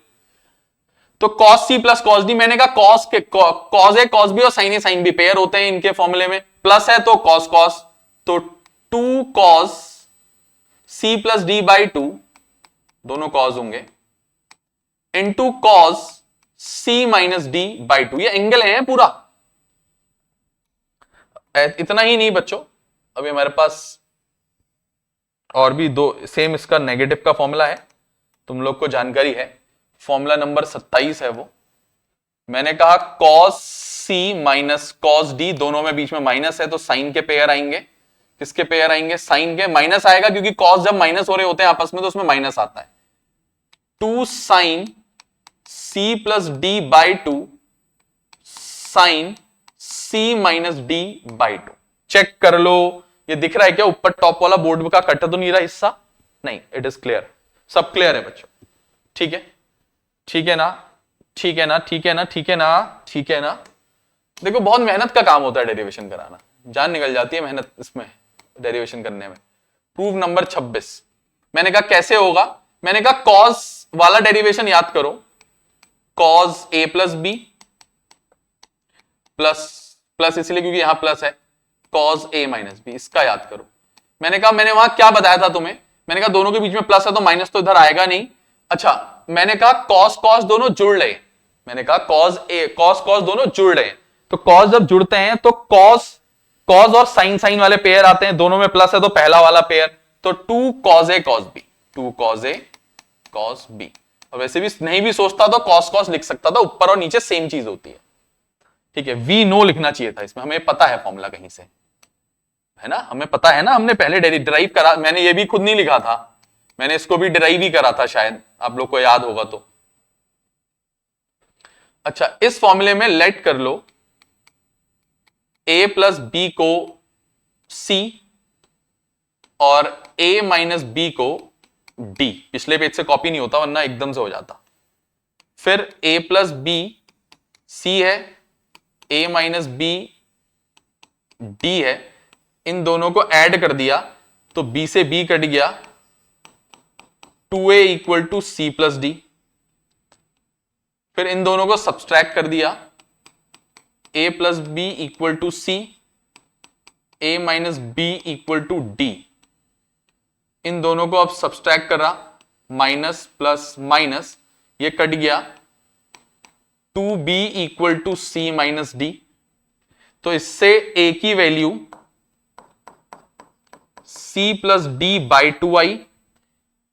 तो कॉस सी प्लस कॉस डी, मैंने कहा कॉस ए कॉस बी और साइन ए साइन बी पेयर होते हैं इनके फॉर्मूले में, प्लस है तो कॉस कॉस, तो 2 cos C plus D by two, दोनों कॉस होंगे, into cos C minus D by two. ये एंगल है पूरा। इतना ही नहीं बच्चों, अभी हमारे पास और भी 2 सेम इसका नेगेटिव का फॉर्मूला है, तुम लोग को जानकारी है, फॉर्मूला नंबर 27 है वो। मैंने कहा कॉस सी माइनस कॉस डी, दोनों में बीच में माइनस है तो साइन के पेयर आएंगे। किसके पेयर आएंगे, साइन के। माइनस आएगा क्योंकि कॉस जब माइनस हो रहे होते हैं आपस में तो उसमें माइनस आता है। 2 sine C plus D by two sine C minus D by two. Check कर लो, ये दिख रहा है क्या ऊपर टॉप वाला बोर्ड का कट तो नहीं रहा हिस्सा? नहीं, इट इज क्लियर, सब क्लियर है बच्चों, ठीक है, ठीक है ना, ठीक है ना, ठीक है ना, ठीक है ना, ठीक है ना। देखो बहुत मेहनत का काम होता है डेरिवेशन कराना, जान निकल जाती है मेहनत इसमें डेरिवेशन करने में। प्रूफ नंबर 26, मैंने कहा कैसे होगा, मैंने कहा कॉस वाला डेरिवेशन याद करो, cos A plus B plus इसलिए क्योंकि यहां प्लस है, कॉस ए माइनस बी, इसका याद करो। मैंने कहा मैंने वहां क्या बताया था तुम्हें, मैंने कहा दोनों के बीच में प्लस है तो माइनस तो इधर आएगा नहीं। अच्छा, मैंने कहा कॉस कॉस दोनों जुड़ रहे, मैंने कहा कॉस ए कॉस कॉस दोनों जुड़ रहे, तो कॉस जब जुड़ते हैं तो कॉस कॉस और साइन साइन वाले पेयर आते हैं, दोनों में प्लस है तो पहला वाला पेयर, तो 2 कॉस ए कॉस बी, 2 कॉस ए कॉस बी। और वैसे भी नहीं भी सोचता तो कॉस कॉस लिख सकता था, ऊपर और नीचे सेम चीज होती है, ठीक है। वी नो लिखना चाहिए था इसमें, हमें पता है फॉर्मूला कहीं से, है ना, हमें पता है ना, हमने पहले डिराइव करा, मैंने ये भी खुद नहीं लिखा था, मैंने इसको भी डिराइव ही करा था, शायद आप लोग को याद होगा तो। अच्छा, इस फॉर्मूले में लेट कर लो a प्लस बी को c और a माइनस बी को d, पिछले पेज से कॉपी नहीं होता वरना एकदम से हो जाता। फिर a प्लस बी c है, a माइनस बी d है, इन दोनों को ऐड कर दिया तो b से b कट गया, 2a equal to C plus D. फिर इन दोनों को सब्सट्रैक्ट कर दिया, a plus B equal to C, a minus B equal to D. इन दोनों को अब सब्सट्रैक्ट करा, माइनस प्लस माइनस, ये कट गया, 2b equal to c minus D, तो इससे a की value c plus D by 2i,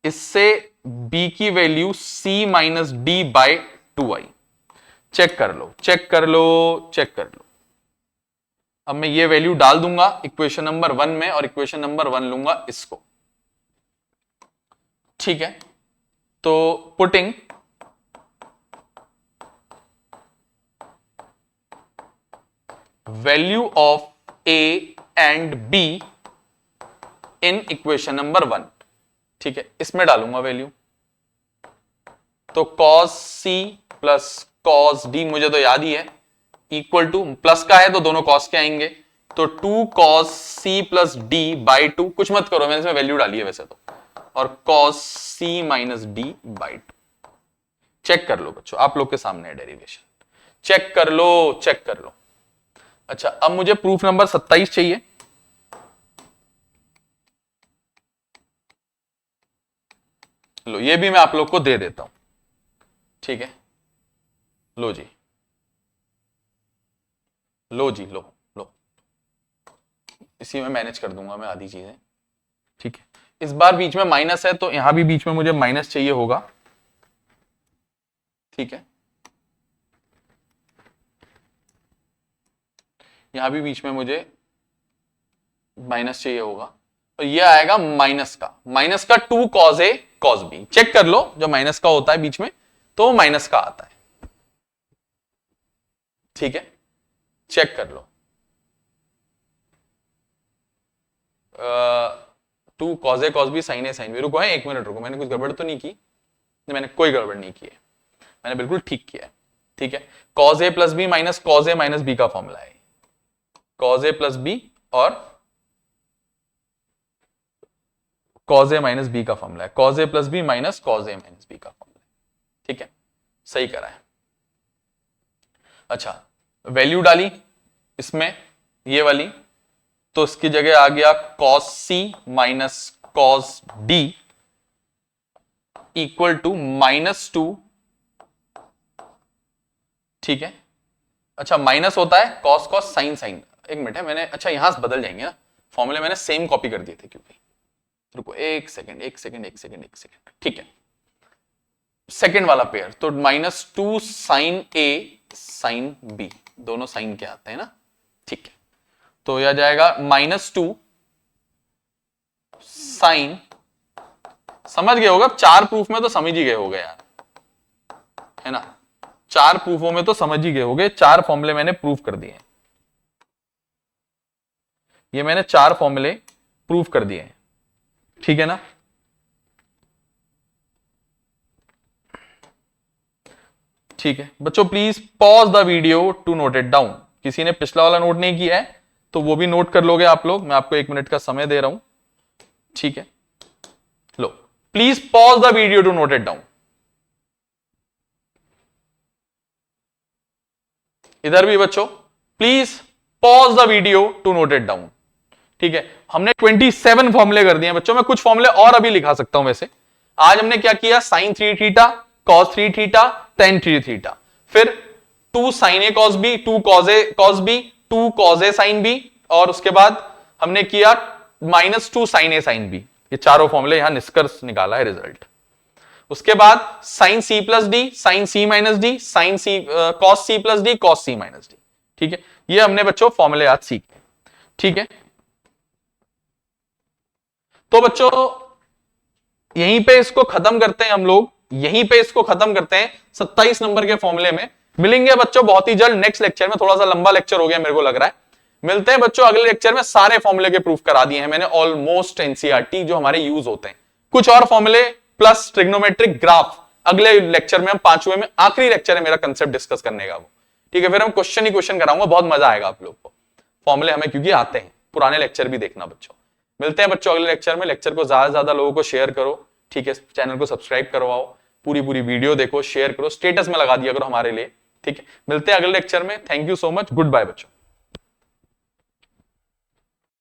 इससे b की value c minus D by 2i। Check कर लो, चेक कर लो, चेक कर लो। अब मैं ये वैल्यू डाल दूंगा इक्वेशन नंबर 1 में और इक्वेशन नंबर 1 लूंगा इसको, ठीक है। तो putting value of a and b in equation number 1, ठीक है, इसमें डालूंगा वैल्यू। तो cos c plus cos d मुझे तो याद ही है, इक्वल टू, प्लस का है तो दोनों cos के आएंगे, तो 2 cos c plus d by 2, कुछ मत करो, मैंने इसमें वैल्यू डाली है वैसे तो, और cos c minus D by 2। Check कर लो बच्चों, आप लोग के सामने है डेरिवेशन, चेक कर लो, चेक कर लो। अच्छा, अब मुझे प्रूफ नंबर 27 चाहिए। लो, ये भी मैं आप लोग को दे देता हूं, ठीक है। लो जी, लो जी, लो लो, इसी में मैनेज कर दूंगा मैं आधी चीजें, ठीक है। इस बार बीच में माइनस है तो यहां भी बीच में मुझे माइनस चाहिए होगा, ठीक है। यहां भी बीच में मुझे माइनस चाहिए होगा, तो ये आएगा माइनस का 2 cos a cos b। Check कर लो, जो माइनस का होता है बीच में तो माइनस का आता है, ठीक है। चेक कर लो, 2 cos a cos b sin a sin b। रुको है, 1 मिनट रुको, मैंने कुछ गड़बड़ तो नहीं की? नहीं, मैंने कोई गड़बड़ नहीं की है, मैंने बिल्कुल ठीक किया है, ठीक है। cos a plus B minus cos a minus B का फॉर्मूला है, cos a प्लस बी और cos a माइनस बी का फॉर्मूला है, cos a plus B minus cos a minus B का फॉर्मूला है, ठीक है, सही करा है। अच्छा, वैल्यू डाली इसमें ये वाली, तो इसकी जगह आ गया cos c minus cos d equal to -2, ठीक है। अच्छा, माइनस होता है cos cos sin sin, एक मिनट है, मैंने, अच्छा यहां से बदल जाएंगे ना फॉर्मूले, मैंने सेम कॉपी कर दिए थे क्योंकि, रुको एक सेकंड, ठीक है। सेकंड वाला पेयर, तो -2 sin a sin b, दोनों साइन के आते हैं ना, ठीक है। तो यह जाएगा -2 sin, समझ गए होगा, अब 4 प्रूफ में तो समझ ही गए होगे यार, है ना, 4 प्रूफों में तो समझ ही गए होगे, 4 फॉर्मूले मैंने प्रूफ कर दिए, ये मैंने 4 फॉर्मूले प्रूफ कर दिए, ठीक है ना। ठीक है बच्चों, please pause the video to note it down. किसी ने पिछला वाला नोट नहीं किया है तो वो भी नोट कर लोगे आप लोग, मैं आपको 1 मिनट का समय दे रहा हूं, ठीक है। लो, please pause the video to note it down. इधर भी बच्चों please pause the video to note it down, ठीक है। हमने 27 फॉर्मूले कर दिए बच्चों, मैं कुछ फॉर्मूले और अभी लिखा सकता हूं वैसे। आज हमने क्या किया, sin 3 theta, cos 3 theta, tan 3 theta, फिर 2 sin a cos b, 2 cos a cos b, 2 cos a sin b, और उसके बाद हमने किया -2 sin a sin b। ये चारों फॉर्मूले यहां निष्कर्ष निकाला है, रिजल्ट। उसके बाद sin c plus D, sin c minus D, sin c cos c plus D, cos c minus D, ठीक है। ये हमने बच्चों फॉर्मूले आज सीखे, ठीक है। तो बच्चों यहीं पे इसको खत्म करते हैं हम लोग, यहीं पे इसको खत्म करते हैं 27 नंबर के फॉर्मूले में। मिलेंगे बच्चों बहुत ही जल्द नेक्स्ट लेक्चर में, थोड़ा सा लंबा लेक्चर हो गया मेरे को लग रहा है। मिलते हैं बच्चों अगले लेक्चर में, सारे फॉर्मूले के प्रूफ करा दिए हैं मैंने ऑलमोस्ट, एनसीईआरटी जो हमारे यूज होते हैं। कुछ और फॉर्मूले प्लस ट्रिग्नोमेट्रिक ग्राफ अगले लेक्चर में, हम 5वें में आखिरी लेक्चर है मेरा कंसेप्ट डिस्कस करने का वो, ठीक है। फिर हम क्वेश्चन ही क्वेश्चन कराऊंगा, बहुत मजा आएगा आप लोग को। फॉर्मूले हमें क्योंकि आते हैं, पुराने लेक्चर भी देखना बच्चों। मिलते हैं बच्चों अगले लेक्चर में। लेक्चर को ज्यादा से ज्यादा लोगों को शेयर करो, ठीक है। चैनल को सब्सक्राइब करवाओ, पूरी वीडियो देखो, शेयर करो, स्टेटस में लगा दिया करो हमारे लिए, ठीक है। मिलते हैं अगले लेक्चर में। Thank you so much, goodbye बच्चों।